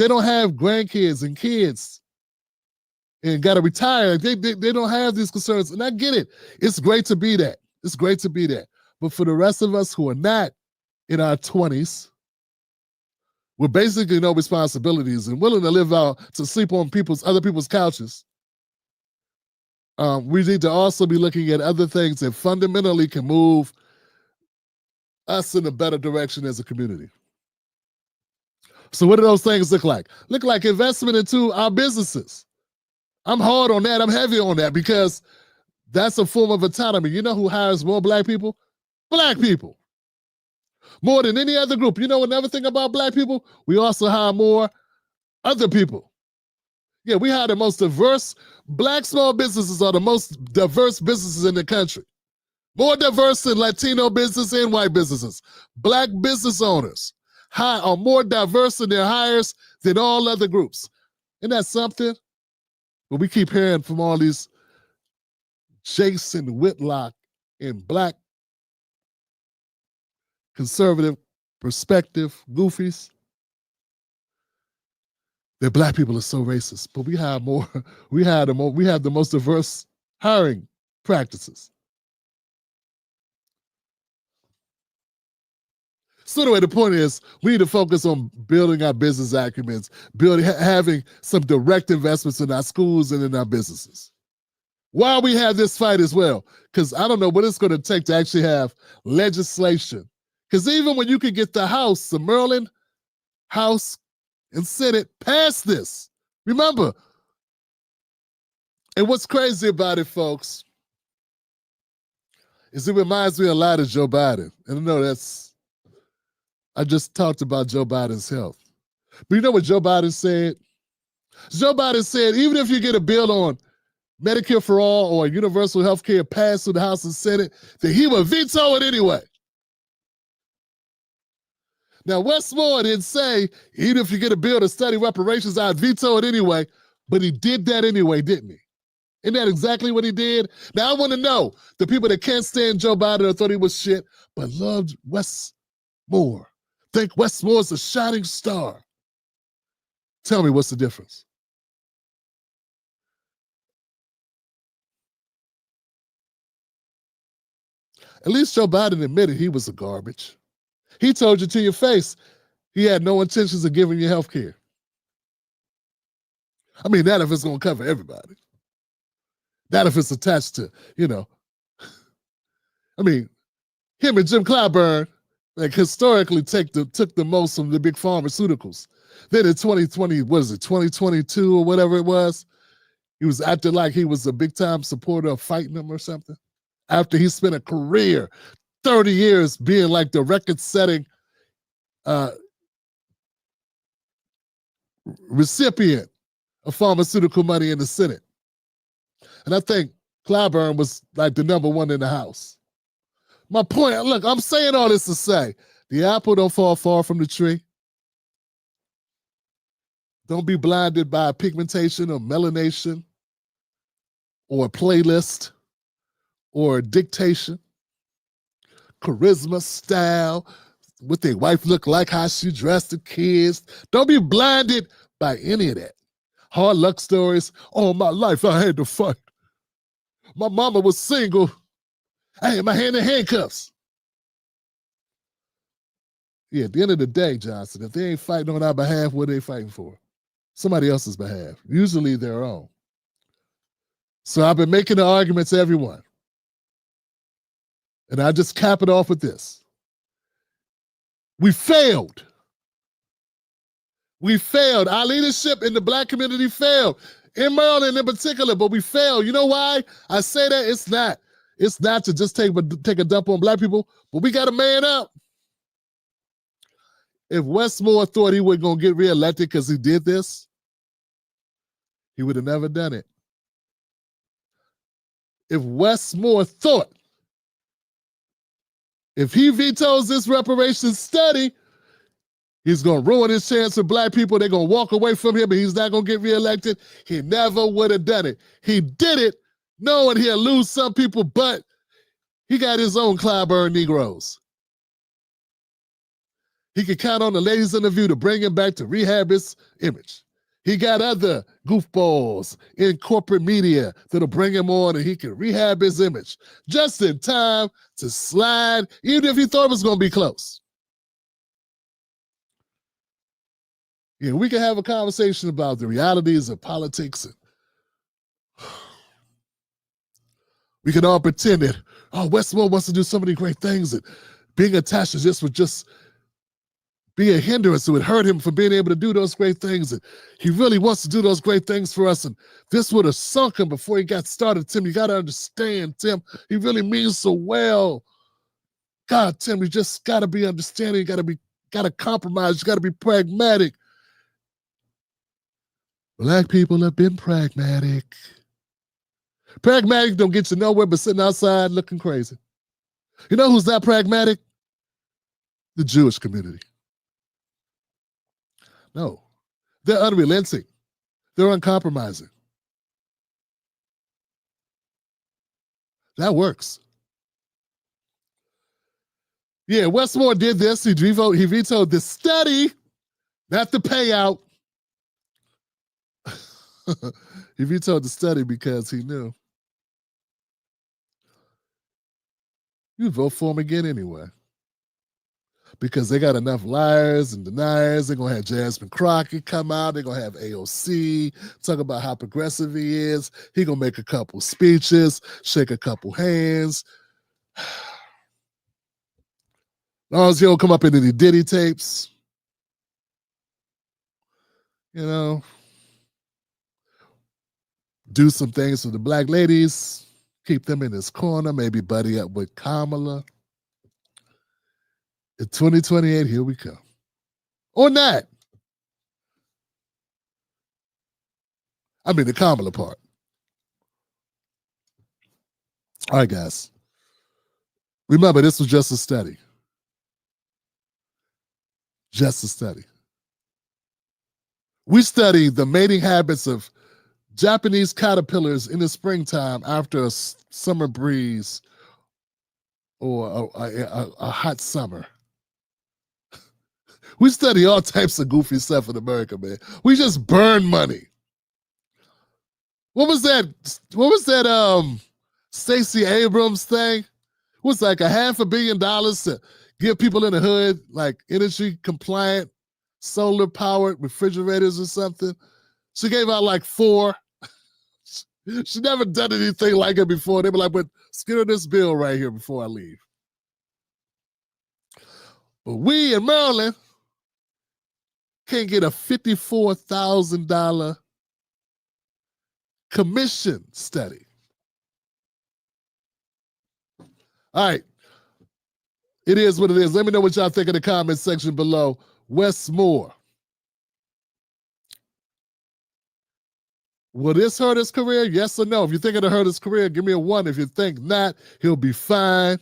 don't have grandkids and kids and got to retire. They don't have these concerns. And I get it. It's great to be that. It's great to be that. But for the rest of us who are not in our 20s, we're basically no responsibilities and willing to live out, to sleep on other people's couches. We need to also be looking at other things that fundamentally can move us in a better direction as a community. So what do those things look like? Look like investment into our businesses. I'm hard on that. I'm heavy on that because that's a form of autonomy. You know who hires more black people? Black people. More than any other group. You know another thing about black people? We also hire more other people. Yeah, we hire the most diverse. Black small businesses are the most diverse businesses in the country. More diverse than Latino business and white businesses. Black business owners are more diverse in their hires than all other groups. Isn't that something? But we keep hearing from all these Jason Whitlock and black conservative perspective goofies that black people are so racist. But we have more, we have the most diverse hiring practices. So anyway, the point is, we need to focus on building our business acumens, having some direct investments in our schools and in our businesses. Why we have this fight as well? Because I don't know what it's going to take to actually have legislation. Because even when you could get the House, the Maryland House and Senate pass this, remember. And what's crazy about it, folks, is it reminds me a lot of Joe Biden. And I know I just talked about Joe Biden's health. But you know what Joe Biden said? Joe Biden said, even if you get a bill on Medicare for all or universal health care passed through the House and Senate, that he would veto it anyway. Now, Wes Moore didn't say, even if you get a bill to study reparations, I'd veto it anyway, but he did that anyway, didn't he? Isn't that exactly what he did? Now, I want to know, the people that can't stand Joe Biden or thought he was shit, but loved Wes Moore, think Wes Moore's a shining star. Tell me what's the difference? At least Joe Biden admitted he was a garbage. He told you to your face he had no intentions of giving you health care. I mean, not if it's going to cover everybody. Not if it's attached to, I mean, him and Jim Clyburn, like, historically took the most from the big pharmaceuticals. Then in 2022 or whatever it was, he was acting like he was a big-time supporter of fighting them or something. After he spent a career, 30 years being like the record-setting recipient of pharmaceutical money in the Senate. And I think Clyburn was like the number one in the House. My point, look, I'm saying all this to say, the apple don't fall far from the tree. Don't be blinded by pigmentation or melanation or a playlist or dictation, charisma, style, what their wife look like, how she dressed the kids. Don't be blinded by any of that. Hard luck stories. All my life I had to fight. My mama was single. I had my hand in handcuffs. Yeah, at the end of the day, Johnson, if they ain't fighting on our behalf, what are they fighting for? Somebody else's behalf, usually their own. So I've been making the argument to everyone. And I just cap it off with this. We failed. We failed. Our leadership in the black community failed. In Maryland in particular, but we failed. You know why I say that? It's not to just take a dump on black people, but we got to man up. If Wes Moore thought he wasn't going to get reelected because he did this, he would have never done it. If Wes Moore thought, if he vetoes this reparations study, he's going to ruin his chance for black people. They're going to walk away from him and he's not going to get reelected. He never would have done it. He did it knowing he'll lose some people, but he got his own Clyburn Negroes. He could count on the ladies in the View to bring him back to rehab his image. He got other goofballs in corporate media that'll bring him on and he can rehab his image just in time to slide, even if he thought it was going to be close. Yeah, we can have a conversation about the realities of politics. And we can all pretend that, Wes Moore wants to do so many great things and being attached to this would just be a hindrance. It would hurt him from being able to do those great things. And he really wants to do those great things for us. And this would have sunk him before he got started, Tim. You got to understand, Tim, he really means so well. God, Tim, you just got to be understanding. You got to compromise. You got to be pragmatic. Black people have been pragmatic. Pragmatic don't get you nowhere but sitting outside looking crazy. You know who's not pragmatic? The Jewish community. No, they're unrelenting. They're uncompromising. That works. Yeah, Wes Moore did this. He vetoed the study, not the payout. He vetoed the study because he knew you'd vote for him again anyway. Because they got enough liars and deniers. They're going to have Jasmine Crockett come out. They're going to have AOC talk about how progressive he is. He's going to make a couple speeches, shake a couple hands. As long as he don't come up in any Diddy tapes, you know, do some things for the black ladies, keep them in his corner, maybe buddy up with Kamala. In 2028, here we come. Or not. I mean, the Kamala part. All right, guys. Remember, this was just a study. Just a study. We studied the mating habits of Japanese caterpillars in the springtime after a summer breeze or a hot summer. We study all types of goofy stuff in America, man. We just burn money. What was that Stacey Abrams thing? It was like $500 million to give people in the hood like energy compliant, solar powered refrigerators or something. She gave out like 4. She never done anything like it before. They were like, but skin this bill right here before I leave. But we in Maryland can't get a $54,000 commission study. All right. It is what it is. Let me know what y'all think in the comment section below. Wes Moore. Will this hurt his career? Yes or no? If you think it'll hurt his career, give me a 1. If you think not, he'll be fine.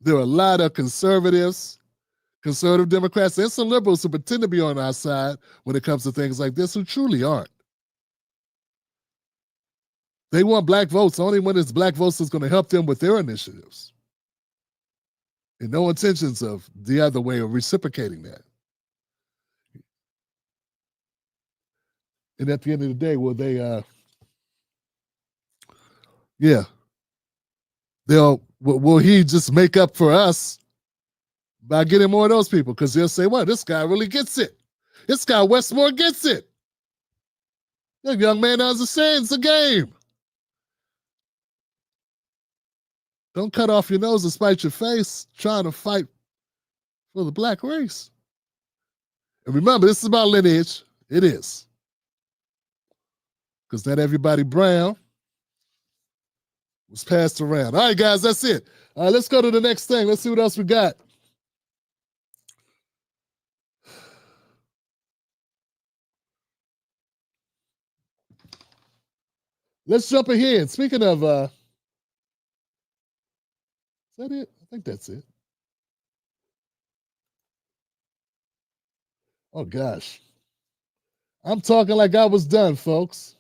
There are a lot of conservative Democrats, and some liberals who pretend to be on our side when it comes to things like this who truly aren't. They want black votes only when it's black votes that's going to help them with their initiatives. And no intentions of the other way of reciprocating that. And at the end of the day, will they, will he just make up for us by getting more of those people? Because they'll say, well, this guy really gets it. This guy, Wes Moore, gets it. That young man understands the game. Don't cut off your nose and spite your face trying to fight for the black race. And remember, this is about lineage. It is. Because not everybody brown was passed around. All right, guys, that's it. Let's go to the next thing. Let's see what else we got. Let's jump ahead. Speaking of, is that it? I think that's it. Oh, gosh. I'm talking like I was done, folks.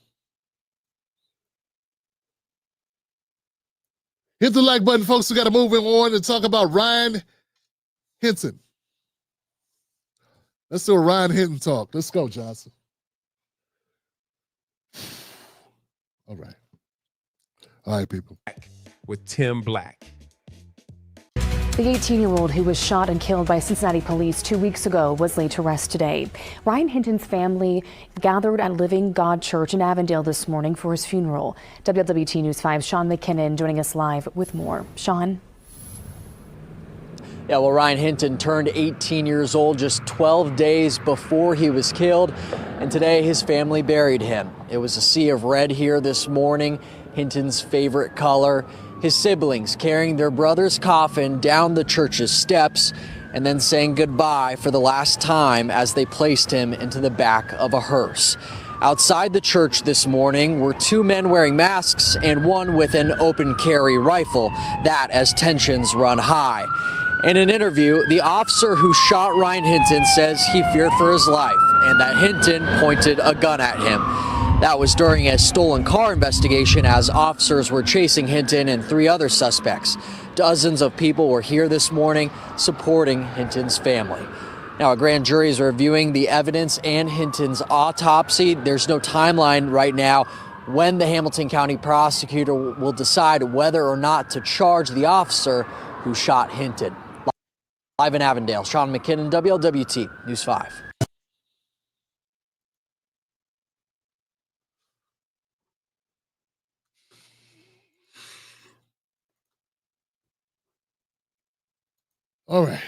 Hit the like button, folks. We got to move on and talk about Ryan Hinton. Let's do a Ryan Hinton talk. Let's go, Johnson. All right. All right, people. With Tim Black. The 18-year-old who was shot and killed by Cincinnati police 2 weeks ago was laid to rest today. Ryan Hinton's family gathered at Living God Church in Avondale this morning for his funeral. WLWT News 5's Sean McKinnon joining us live with more. Sean? Yeah, well, Ryan Hinton turned 18 years old just 12 days before he was killed, and today his family buried him. It was a sea of red here this morning, Hinton's favorite color. His siblings carrying their brother's coffin down the church's steps and then saying goodbye for the last time as they placed him into the back of a hearse. Outside the church this morning were two men wearing masks and one with an open carry rifle, that as tensions run high. In an interview, the officer who shot Ryan Hinton says he feared for his life and that Hinton pointed a gun at him. That was during a stolen car investigation as officers were chasing Hinton and three other suspects. Dozens of people were here this morning supporting Hinton's family. Now, a grand jury is reviewing the evidence and Hinton's autopsy. There's no timeline right now when the Hamilton County prosecutor will decide whether or not to charge the officer who shot Hinton. Live in Avondale, Sean McKinnon, WLWT News 5. All right.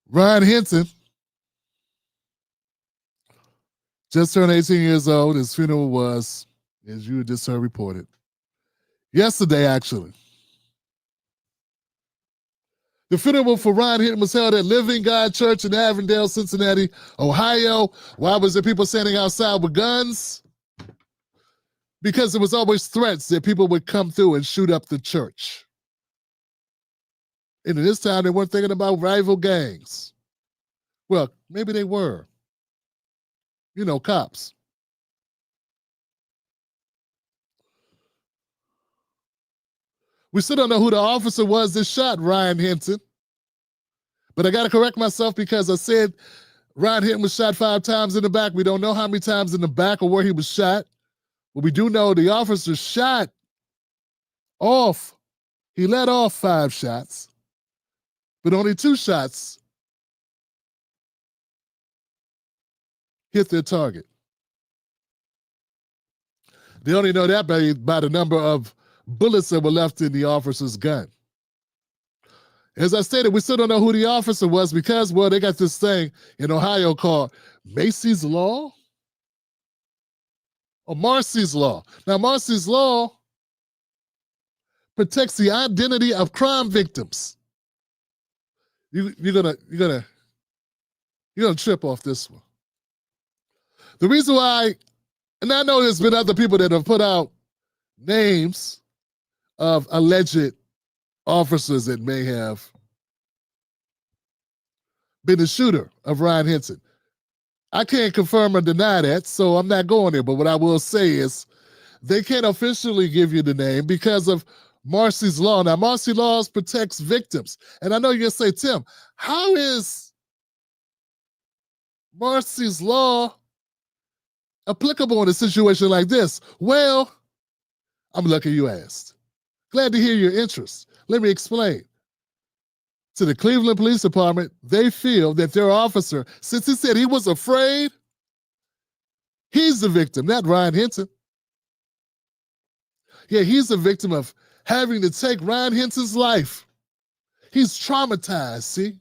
Ryan Hinton just turned 18 years old. His funeral was, as you just heard reported, yesterday, actually. The funeral for Ryan Hinton was held at Living God Church in Avondale, Cincinnati, Ohio. Why was there people standing outside with guns? Because there was always threats that people would come through and shoot up the church. And at this time, they weren't thinking about rival gangs. Well, maybe they were. You know, cops. We still don't know who the officer was that shot Ryan Hinton. But I got to correct myself because I said Ryan Hinton was shot 5 times in the back. We don't know how many times in the back or where he was shot. But we do know the officer shot off. He let off 5 shots. But only 2 shots hit their target. They only know that by the number of bullets that were left in the officer's gun. As I stated, we still don't know who the officer was because, well, they got this thing in Ohio called Macy's Law or Marcy's Law. Now, Marcy's Law protects the identity of crime victims. You're gonna trip off this one. The reason why, and I know there's been other people that have put out names of alleged officers that may have been the shooter of Ryan Hinton. I can't confirm or deny that, so I'm not going there. But what I will say is they can't officially give you the name because of Marcy's Law. Now, Marcy's Law protects victims. And I know you're going to say, Tim, how is Marcy's Law applicable in a situation like this? Well, I'm lucky you asked. Glad to hear your interest. Let me explain. To the Cleveland Police Department, they feel that their officer, since he said he was afraid, he's the victim, not Ryan Hinton. Yeah, he's the victim of having to take Ryan Hinton's life. He's traumatized, see?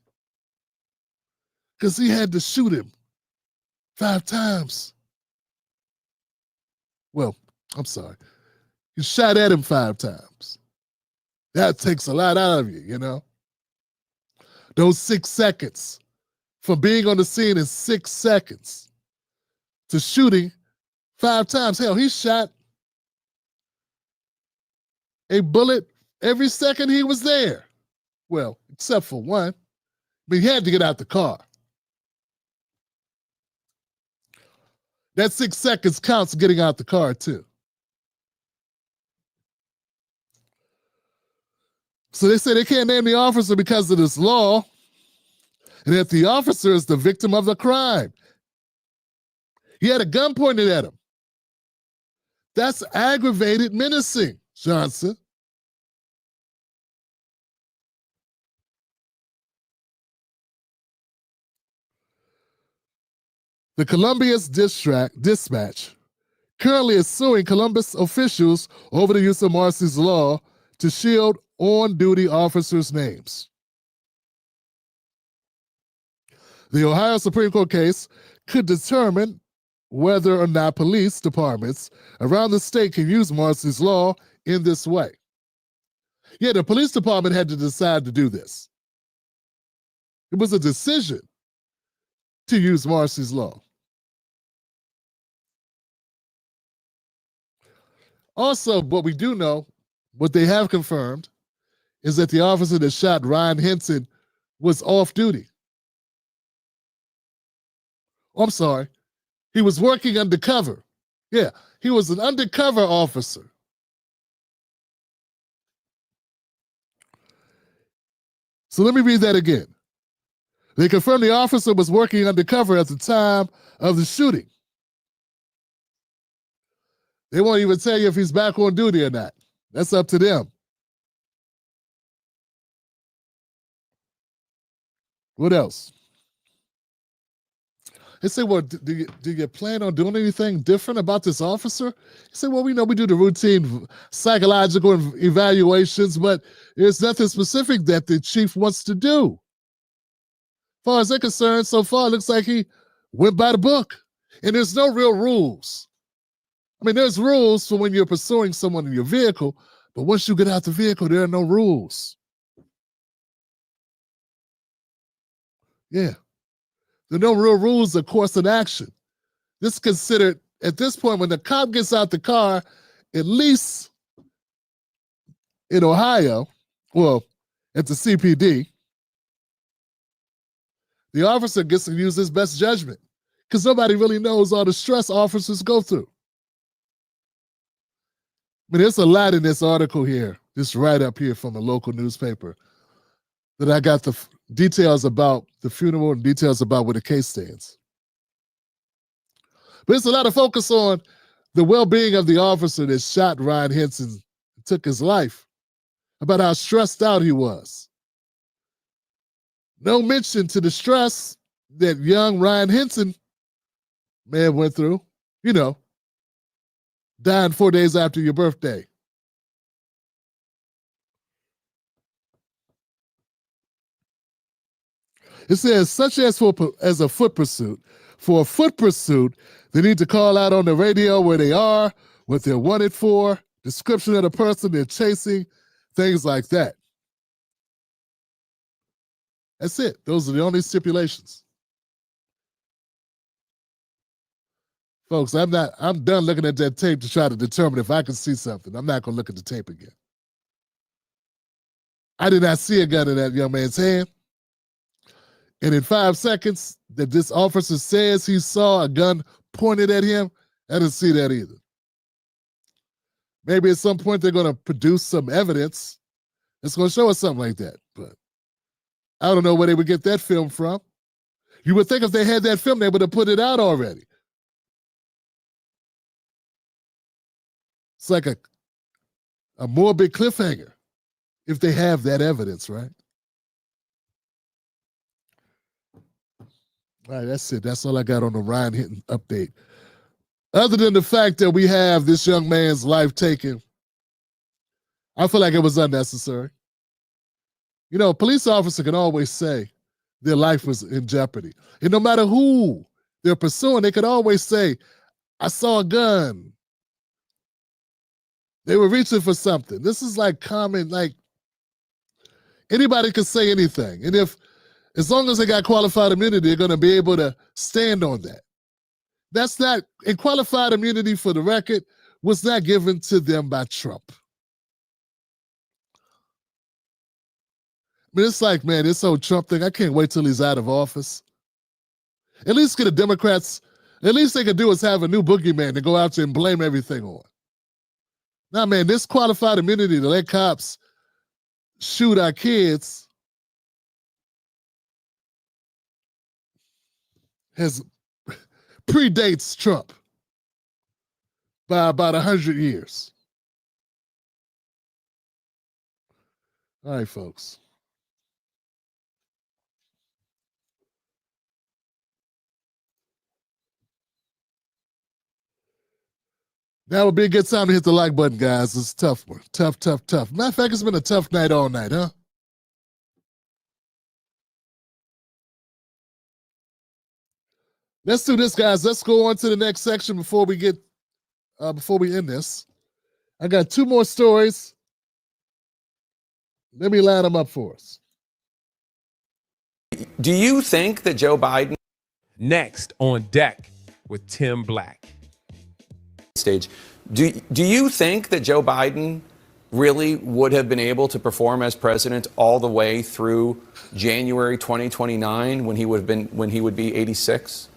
Because he had to shoot him 5 times. Well, I'm sorry. He shot at him 5 times. That takes a lot out of you, you know? Those 6 seconds, from being on the scene in 6 seconds to shooting 5 times. Hell, he shot a bullet every second he was there. Well, except for one. But he had to get out the car. That 6 seconds counts getting out the car, too. So they say they can't name the officer because of this law, and that the officer is the victim of the crime. He had a gun pointed at him. That's aggravated menacing, Johnson. The Columbia's Dispatch currently is suing Columbus officials over the use of Marcy's Law to shield on-duty officers' names. The Ohio Supreme Court case could determine whether or not police departments around the state can use Marcy's Law in this way. Yeah, the police department had to decide to do this. It was a decision to use Marcy's Law. Also, what we do know, what they have confirmed, is that the officer that shot Ryan Hinton was off duty. Oh, I'm sorry. He was working undercover. Yeah, he was an undercover officer. So let me read that again. They confirmed the officer was working undercover at the time of the shooting. They won't even tell you if he's back on duty or not. That's up to them. What else? They say, well, do you plan on doing anything different about this officer? He said, well, we know we do the routine psychological evaluations, but there's nothing specific that the chief wants to do. As far as they're concerned, so far, it looks like he went by the book. And there's no real rules. I mean, there's rules for when you're pursuing someone in your vehicle, but once you get out the vehicle, there are no rules. Yeah. There are no real rules of course of action. This is considered, at this point, when the cop gets out the car, at least in Ohio, well, at the CPD, the officer gets to use his best judgment because nobody really knows all the stress officers go through. I mean, there's a lot in this article here, this write-up here from a local newspaper, that I got the details about the funeral and details about where the case stands. But there's a lot of focus on the well-being of the officer that shot Ryan Hinton and took his life, about how stressed out he was. No mention to the stress that young Ryan Hinton may have went through, you know, dying 4 days after your birthday. It says, such as as a foot pursuit. For a foot pursuit, they need to call out on the radio where they are, what they're wanted for, description of the person they're chasing, things like that. That's it. Those are the only stipulations. Folks, I'm done looking at that tape to try to determine if I can see something. I'm not going to look at the tape again. I did not see a gun in that young man's hand. And in 5 seconds that this officer says he saw a gun pointed at him, I didn't see that either. Maybe at some point they're going to produce some evidence that's going to show us something like that. But I don't know where they would get that film from. You would think if they had that film, they would have put it out already. It's like a morbid cliffhanger if they have that evidence, right? All right, that's it. That's all I got on the Ryan Hinton update. Other than the fact that we have this young man's life taken, I feel like it was unnecessary. You know, a police officer can always say their life was in jeopardy. And no matter who they're pursuing, they could always say, I saw a gun. They were reaching for something. This is like common, like anybody can say anything. And as long as they got qualified immunity, they're going to be able to stand on that. That's not, and qualified immunity, for the record, was not given to them by Trump. I mean, it's like, man, this whole Trump thing, I can't wait till he's out of office. At least get the Democrats, at least they could do is have a new boogeyman to go out there and blame everything on. Now, man, this qualified immunity to let cops shoot our kids predates Trump by about 100 years. All right, folks. Now would be a good time to hit the like button, guys. It's a tough one. Tough. Matter of fact, it's been a tough night all night, huh? Let's do this, guys. Let's go on to the next section before we end this. I got two more stories. Let me line them up for us. Do you think that Joe Biden... Next on Deck with Tim Black. Stage. Do you think that Joe Biden really would have been able to perform as president all the way through January 2029 when he would be 86?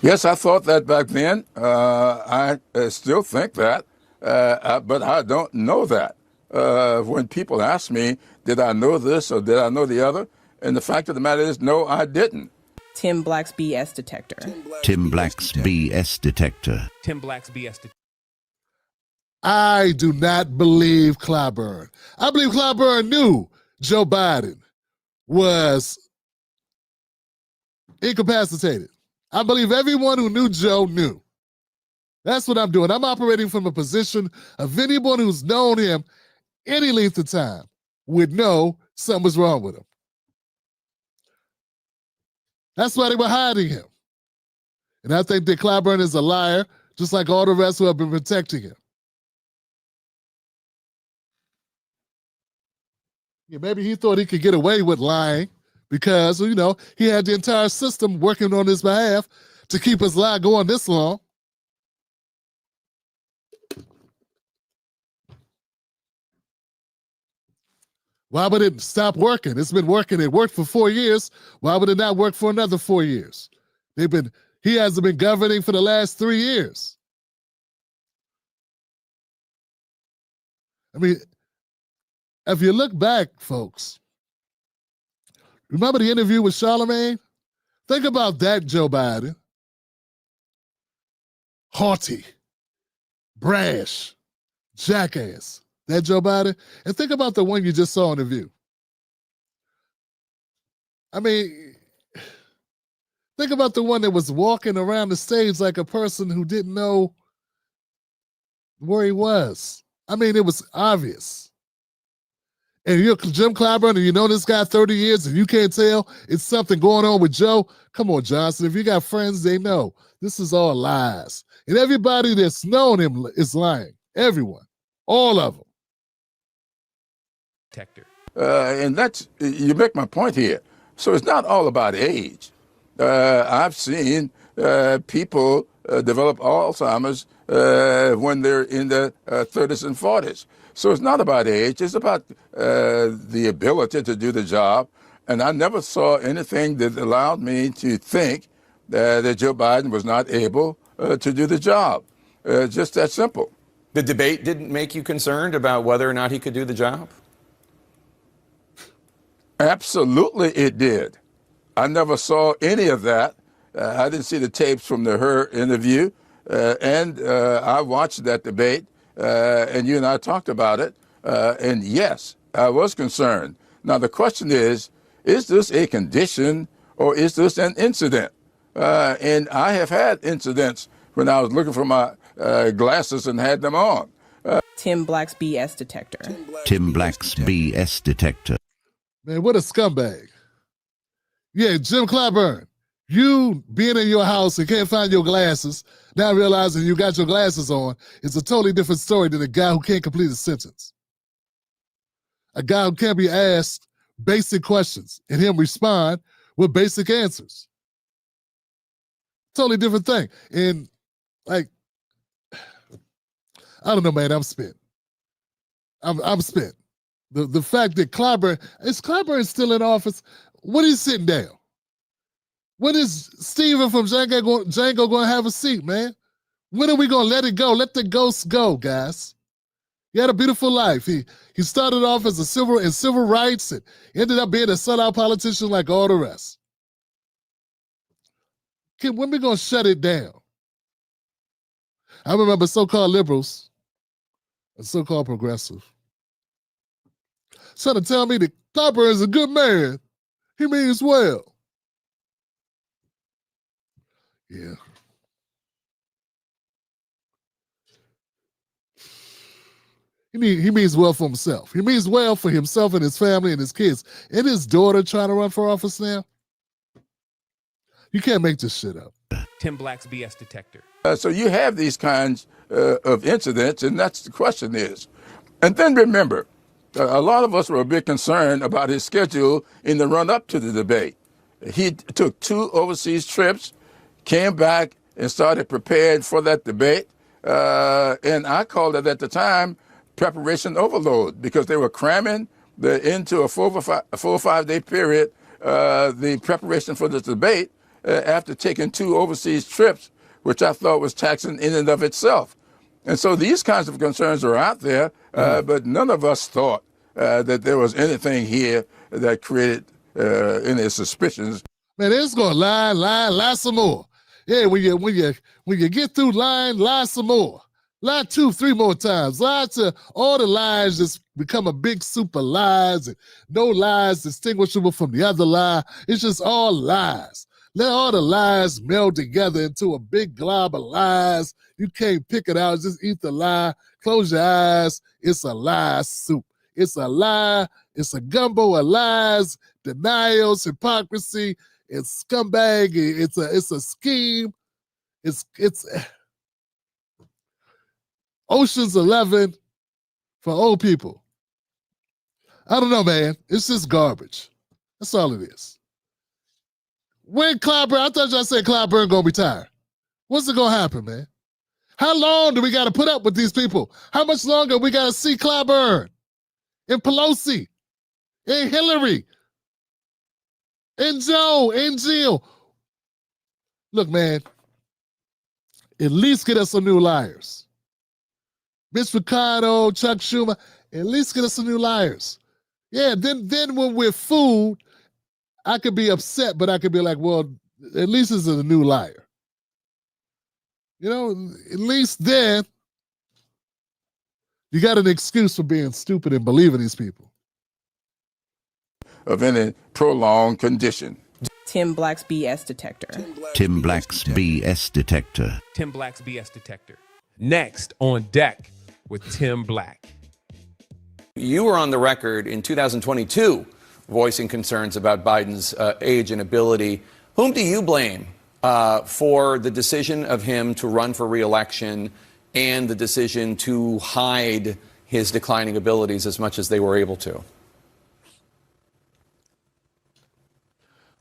Yes, I thought that back then. I still think that, but I don't know that. When people ask me, did I know this or did I know the other? And the fact of the matter is, no, I didn't. Tim Black's BS detector. Tim Black's BS detector. Tim Black's BS detector. I do not believe Clyburn. I believe Clyburn knew Joe Biden was incapacitated. I believe everyone who knew Joe knew. That's what I'm doing. I'm operating from a position of anyone who's known him any length of time would know something was wrong with him. That's why they were hiding him. And I think that Clyburn is a liar, just like all the rest who have been protecting him. Yeah, maybe he thought he could get away with lying because, you know, he had the entire system working on his behalf to keep his lie going this long. Why would it stop working? It's been working. It worked for 4 years. Why would it not work for another 4 years? He hasn't been governing for the last 3 years. I mean, if you look back, folks, remember the interview with Charlemagne? Think about that, Joe Biden. Haughty, brash, jackass. That Joe Biden. And think about the one you just saw on The View. I mean, think about the one that was walking around the stage like a person who didn't know where he was. I mean, it was obvious. And you're Jim Clyburn and you know this guy 30 years and you can't tell it's something going on with Joe. Come on, Johnson. If you got friends, they know. This is all lies. And everybody that's known him is lying. Everyone. All of them. And that's, you make my point here. So it's not all about age. I've seen people develop Alzheimer's when they're in their 30s and 40s. So it's not about age. It's about the ability to do the job. And I never saw anything that allowed me to think that Joe Biden was not able to do the job. Just that simple. The debate didn't make you concerned about whether or not he could do the job? Absolutely it did. I never saw any of that. I didn't see the tapes from her interview. And I watched that debate, and you and I talked about it. And yes, I was concerned. Now, the question is this a condition or is this an incident? And I have had incidents when I was looking for my glasses and had them on. Tim Black's BS detector. Tim Black's BS detector. Man, what a scumbag. Yeah, Jim Clyburn, you being in your house and can't find your glasses, now realizing you got your glasses on, is a totally different story than a guy who can't complete a sentence. A guy who can't be asked basic questions and him respond with basic answers. Totally different thing. And, like, I don't know, man, I'm spent. I'm spent. The fact that is Clyburn still in office? When he's sitting down? When is Steven from Django going to have a seat, man? When are we going to let it go? Let the ghosts go, guys. He had a beautiful life. He started off as civil rights and ended up being a sellout politician like all the rest. When are we going to shut it down? I remember so-called liberals and so-called progressive trying to tell me that Clyburn is a good man. He means well. Yeah. He means well for himself. He means well for himself and his family and his kids. And his daughter trying to run for office now. You can't make this shit up. Tim Black's BS detector. So you have these kinds of incidents, and that's the question is. And then remember, a lot of us were a bit concerned about his schedule in the run-up to the debate. He took 2 overseas trips, came back, and started preparing for that debate. And I called it at the time preparation overload because they were cramming into a 4 or 5 day period the preparation for this debate after taking 2 overseas trips, which I thought was taxing in and of itself. And so these kinds of concerns are out there, but none of us thought that there was anything here that created any suspicions. Man, it's gonna lie some more. Yeah, when you get through lying, lie some more. Lie 2, 3 more times. Lie to all the lies just become a big soup of lies, and no lies distinguishable from the other lie. It's just all lies. Let all the lies meld together into a big glob of lies. You can't pick it out. Just eat the lie. Close your eyes. It's a lie soup. It's a lie. It's a gumbo of lies, denials, hypocrisy. It's scumbag. It's a scheme. It's Ocean's 11 for old people. I don't know, man. It's just garbage. That's all it is. When Clyburn, I thought y'all said Clyburn gonna retire. What's it gonna happen, man? How long do we gotta put up with these people? How much longer we gotta see Clyburn and Pelosi and Hillary and Joe and Jill? Look, man, at least get us some new liars. Mitch McConnell, Chuck Schumer, at least get us some new liars. Yeah, then when we're fooled, I could be upset, but I could be like, well, at least it's a new liar. You know, at least then you got an excuse for being stupid and believing these people. Of any prolonged condition. Tim Black's BS detector. Tim Black's BS detector. Tim Black's BS detector. Next on deck with Tim Black. You were on the record in 2022 voicing concerns about Biden's age and ability. Whom do you blame for the decision of him to run for re-election and the decision to hide his declining abilities as much as they were able to?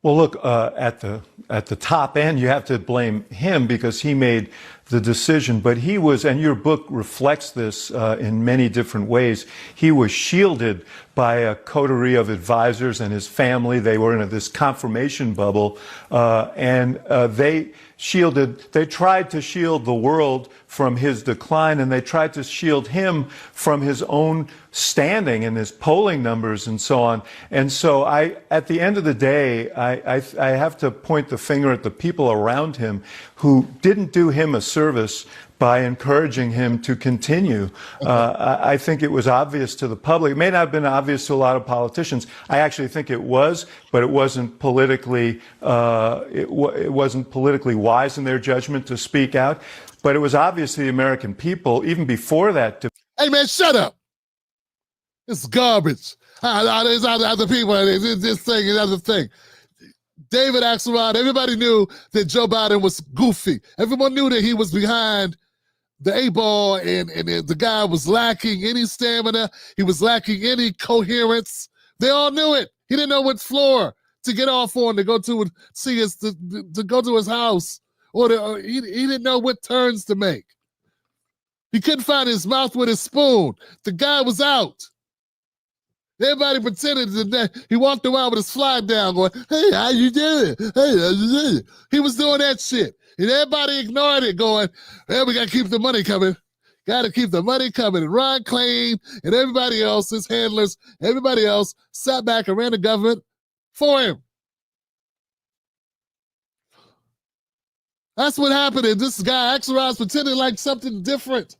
Well, look, at the top end, you have to blame him because he made the decision. But he was, and your book reflects this in many different ways, he was shielded by a coterie of advisors and his family. They were in this confirmation bubble, and they tried to shield the world from his decline, and they tried to shield him from his own standing and his polling numbers and so on. And so at the end of the day, I have to point the finger at the people around him who didn't do him a service by encouraging him to continue. I think it was obvious to the public. It may not have been obvious to a lot of politicians. I actually think it was, but it wasn't politically wise in their judgment to speak out. But it was obvious to the American people, even before that. Hey, man, shut up. It's garbage. There's other people. This thing and other thing. David Axelrod, everybody knew that Joe Biden was goofy. Everyone knew that he was behind the 8-ball and the guy was lacking any stamina. He was lacking any coherence. They all knew it. He didn't know what floor to get off on to go to see his to go to his house, or he didn't know what turns to make. He couldn't find his mouth with his spoon. The guy was out. Everybody pretended that he walked around with his flag down going, hey, how you doing? Hey, how you doing? He was doing that shit. And everybody ignored it going, hey, we got to keep the money coming. Got to keep the money coming. And Ron Klain and everybody else, his handlers, everybody else sat back and ran the government for him. That's what happened. And this guy, Axelrod's pretending like something different.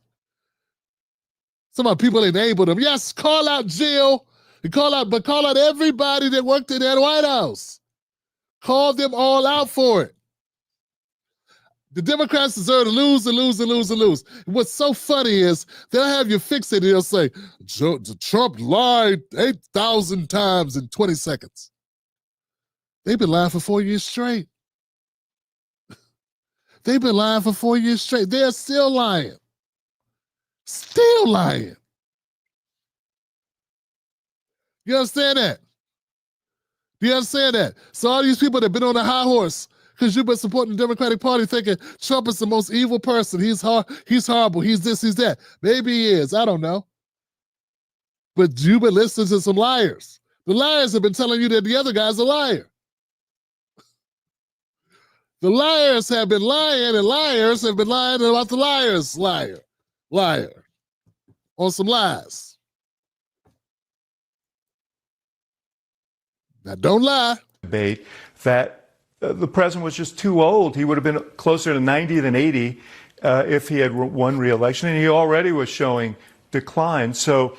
Some of people enabled him. Yes, call out Jill. Call out everybody that worked in that White House. Call them all out for it. The Democrats deserve to lose and lose and lose and lose. What's so funny is they'll have you fix it. They'll say, Trump lied 8,000 times in 20 seconds. They've been lying for 4 years straight. They've been lying for 4 years straight. They're still lying. Still lying. You understand that? Do you understand that? So all these people that have been on the high horse because you've been supporting the Democratic Party thinking Trump is the most evil person. He's horrible. He's this, he's that. Maybe he is. I don't know. But you've been listening to some liars. The liars have been telling you that the other guy's a liar. The liars have been lying, and liars have been lying about the liars. Liar. On some lies. Now, don't lie. Debate that the president was just too old. He would have been closer to 90 than 80 if he had won re-election, and he already was showing decline. So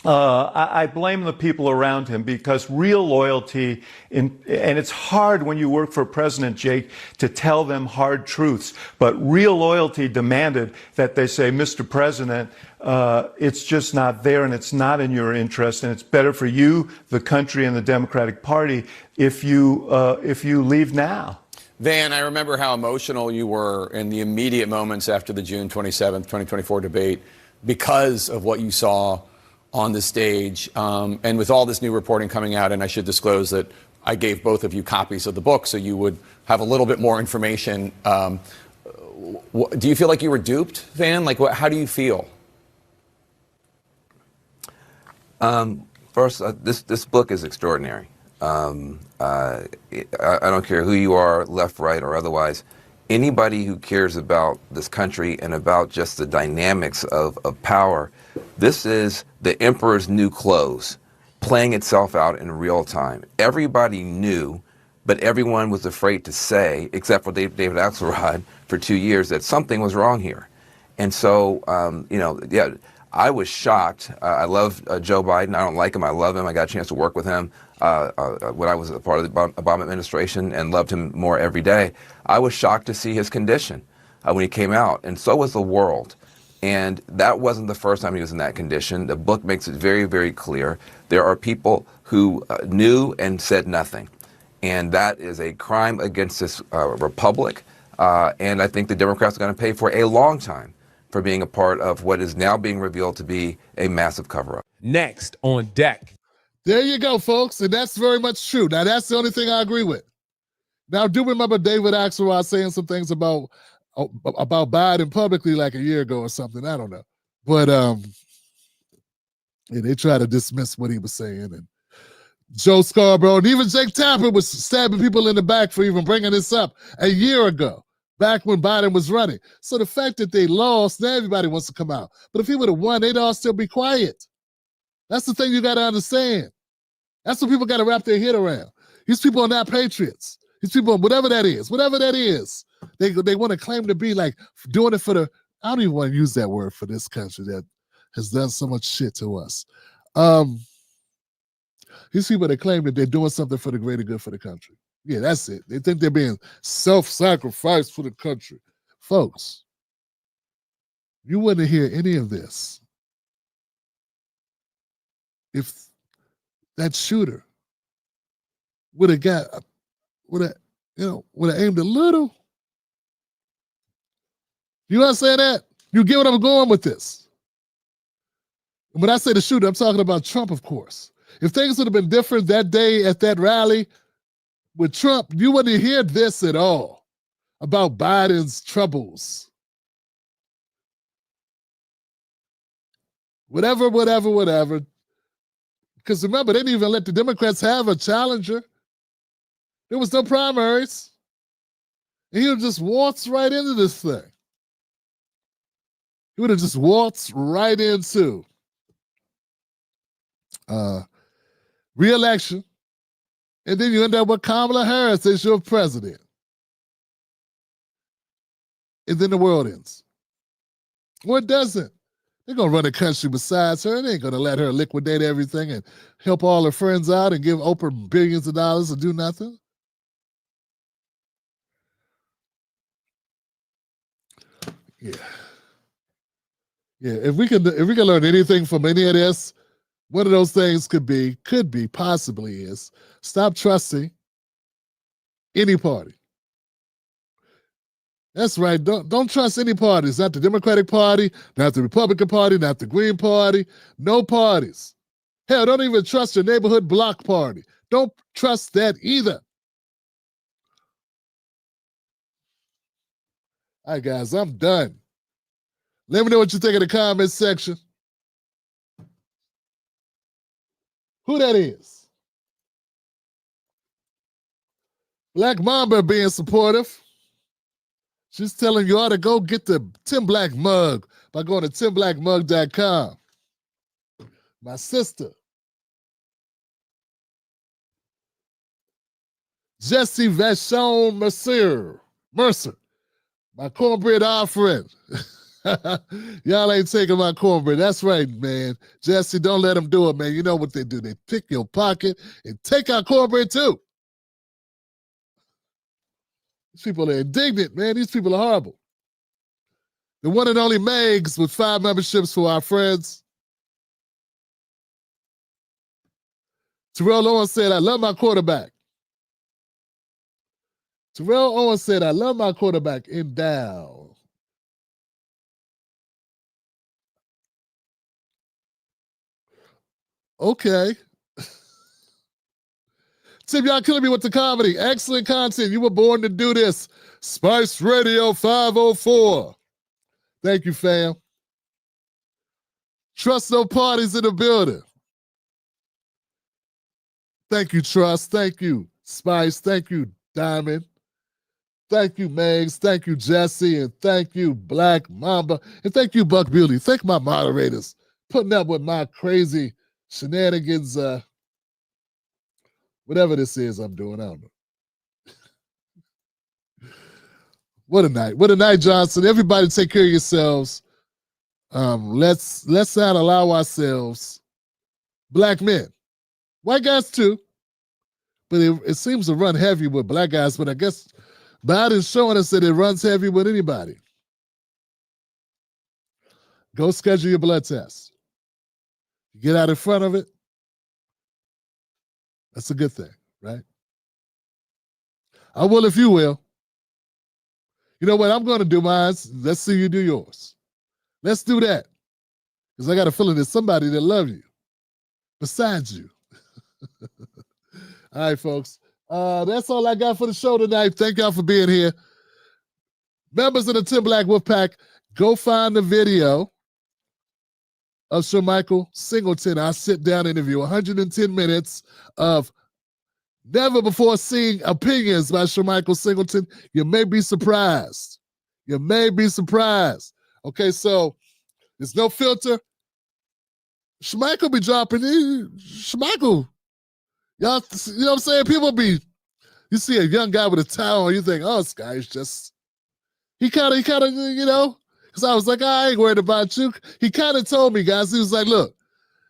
I blame the people around him because real loyalty, and it's hard when you work for President Jake to tell them hard truths, but real loyalty demanded that they say, Mr. President, it's just not there and it's not in your interest, and it's better for you, the country, and the Democratic Party if you leave now. Van, I remember how emotional you were in the immediate moments after the June 27th, 2024 debate because of what you saw on the stage, and with all this new reporting coming out, and I should disclose that I gave both of you copies of the book so you would have a little bit more information. Do you feel like you were duped, Van? Like, how do you feel? First, this book is extraordinary. I don't care who you are, left, right, or otherwise. Anybody who cares about this country and about just the dynamics of power, this is the emperor's new clothes playing itself out in real time. Everybody knew, but everyone was afraid to say, except for David Axelrod for 2 years, that something was wrong here. And so, I was shocked. I love Joe Biden. I don't like him. I love him. I got a chance to work with him when I was a part of the Obama administration and loved him more every day. I was shocked to see his condition when he came out, and so was the world. And that wasn't the first time he was in that condition. The book makes it very, very clear. There are people who knew and said nothing. And that is a crime against this republic. And I think the Democrats are going to pay for a long time for being a part of what is now being revealed to be a massive cover-up. Next on deck. There you go, folks. And that's very much true. Now, that's the only thing I agree with. Now, I do remember David Axelrod saying some things about Biden publicly like a year ago or something. I don't know. But they try to dismiss what he was saying. And Joe Scarborough and even Jake Tapper was stabbing people in the back for even bringing this up a year ago, back when Biden was running. So the fact that they lost, now everybody wants to come out. But if he would have won, they'd all still be quiet. That's the thing you got to understand. That's what people got to wrap their head around. These people are not patriots. These people, whatever that is, they want to claim to be like doing it for the, I don't even want to use that word for this country that has done so much shit to us. These people, they claim that they're doing something for the greater good for the country. Yeah, that's it. They think they're being self-sacrificed for the country. Folks, you wouldn't hear any of this if that shooter would have aimed a little. You understand that? You get what I'm going with this. When I say the shooter, I'm talking about Trump, of course. If things would have been different that day at that rally with Trump, you wouldn't hear this at all about Biden's troubles. Whatever. Because remember, they didn't even let the Democrats have a challenger. There was no primaries. And he would just waltz right into this thing. He would have just waltzed right into re-election. And then you end up with Kamala Harris as your president. And then the world ends. Well, it doesn't. They're going to run the country besides her. They ain't going to let her liquidate everything and help all her friends out and give Oprah billions of dollars and do nothing. Yeah. If we can learn anything from any of this, one of those things could be, possibly is stop trusting any party. That's right. Don't trust any parties. Not the Democratic Party, not the Republican Party, not the Green Party. No parties. Hell, don't even trust your neighborhood block party. Don't trust that either. All right, guys, I'm done. Let me know what you think in the comments section. Who that is? Black Mamba being supportive. She's telling you ought to go get the Tim Black mug by going to timblackmug.com. My sister. Jesse Vachon Mercer. My cornbread offering. Y'all ain't taking my cornbread. That's right, man. Jesse, don't let them do it, man. You know what they do. They pick your pocket and take our cornbread too. These people are indignant, man. These people are horrible. The one and only Megs with 5 memberships for our friends. Terrell Owens said, I love my quarterback. Terrell Owens said, I love my quarterback in down. Okay. Tim, y'all killing me with the comedy. Excellent content. You were born to do this. Spice Radio 504. Thank you, fam. Trust no parties in the building. Thank you, Trust. Thank you, Spice. Thank you, Diamond. Thank you, Megs. Thank you, Jesse. And thank you, Black Mamba. And thank you, Buck Beauty. Thank my moderators putting up with my crazy shenanigans. Whatever this is I'm doing, I don't know. What a night. What a night, Johnson. Everybody take care of yourselves. Let's not allow ourselves, black men, white guys too, but it seems to run heavy with black guys, but I guess Biden's showing us that it runs heavy with anybody. Go schedule your blood test. Get out in front of it. That's a good thing, right? I will if you will. You know what? I'm going to do mine. Let's see you do yours. Let's do that. Because I got a feeling there's somebody that loves you besides you. All right, folks. That's all I got for the show tonight. Thank y'all for being here. Members of the Tim Black Wolfpack, go find the video of Sir Michael Singleton. Our sit-down interview, 110 minutes of never-before-seen opinions by Sir Michael Singleton. You may be surprised. You may be surprised. Okay, so there's no filter. Schmeichel be dropping in. Schmeichel. Y'all, you know what I'm saying? People be, you see a young guy with a tie on, you think, oh, this guy's just, he kind of, you know, because I was like, I ain't worried about you. He kind of told me, guys, he was like, look,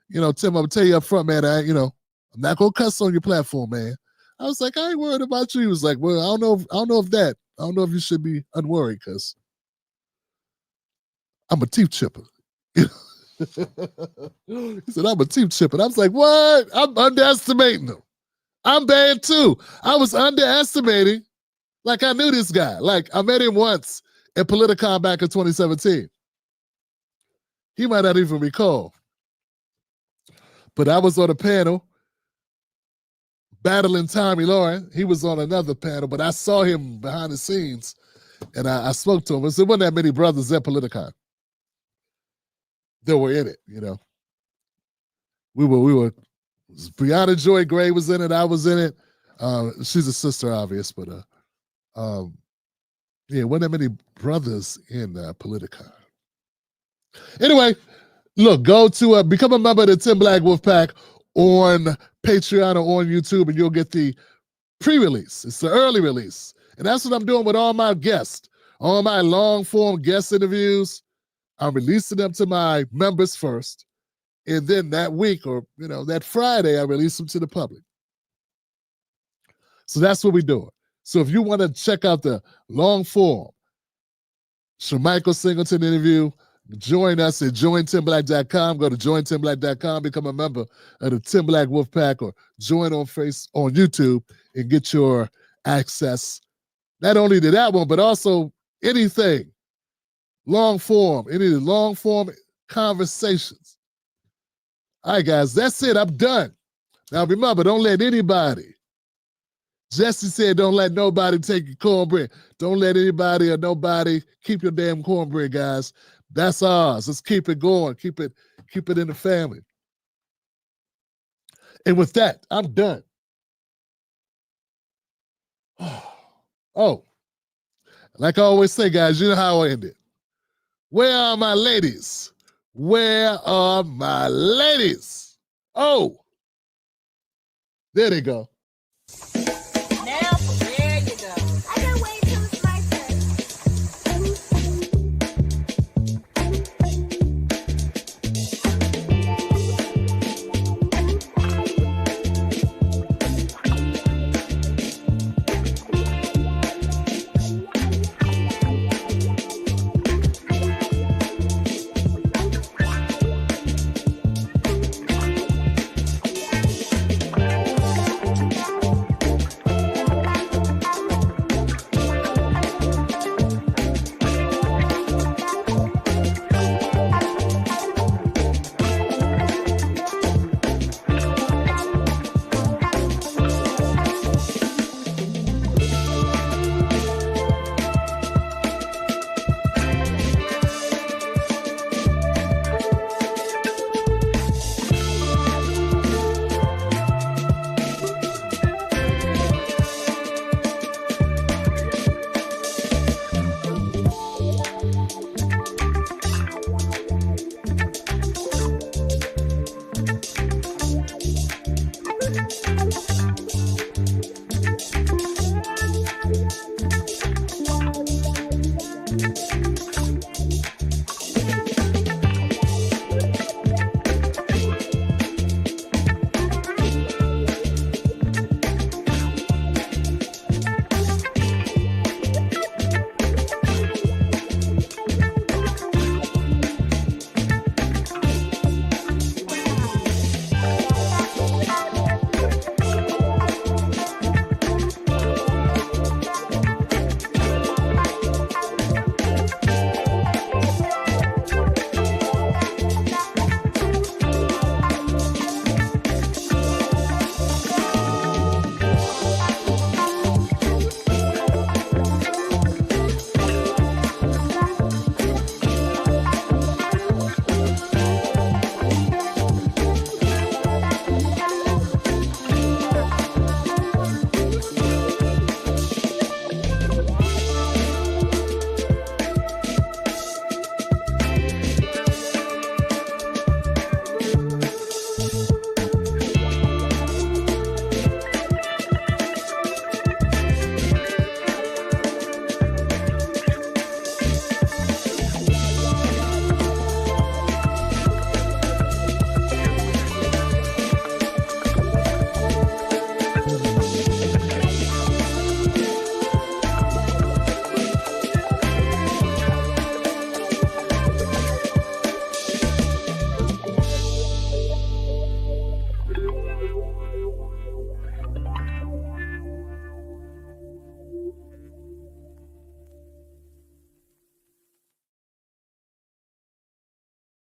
you know, Tim, I'm going to tell you up front, man, I'm not going to cuss on your platform, man. I was like, I ain't worried about you. He was like, well, I don't know if you should be unworried because I'm a teeth chipper. He said, I'm a teeth chipper. And I was like, what? I'm underestimating him. I'm bad too. I was underestimating, like I knew this guy. Like I met him once at Politicon back in 2017. He might not even recall. But I was on a panel battling Tommy Lauren. He was on another panel, but I saw him behind the scenes and I spoke to him. There wasn't that many brothers at Politicon that were in it, you know. We were Brianna Joy Gray was in it, I was in it. She's a sister, obvious, but yeah, wasn't that many brothers in Politicon. Anyway, look, go to become a member of the Tim Black Wolfpack on Patreon or on YouTube, and you'll get the pre-release. It's the early release. And that's what I'm doing with all my guests, all my long-form guest interviews. I'm releasing them to my members first. And then that week or, that Friday, I release them to the public. So that's what we're doing. So if you want to check out the long form Sir Michael Singleton interview, join us at jointimblack.com. Go to jointimblack.com, become a member of the Tim Black Wolfpack, or join on YouTube and get your access not only to that one, but also anything, long form, any long form conversations. All right, guys, that's it. I'm done. Now remember, don't let anybody. Jesse said, don't let nobody take your cornbread. Don't let anybody or nobody keep your damn cornbread, guys. That's ours. Let's keep it going. Keep it in the family. And with that, I'm done. Oh, like I always say, guys, you know how I end it. Where are my ladies? Where are my ladies? Oh, there they go.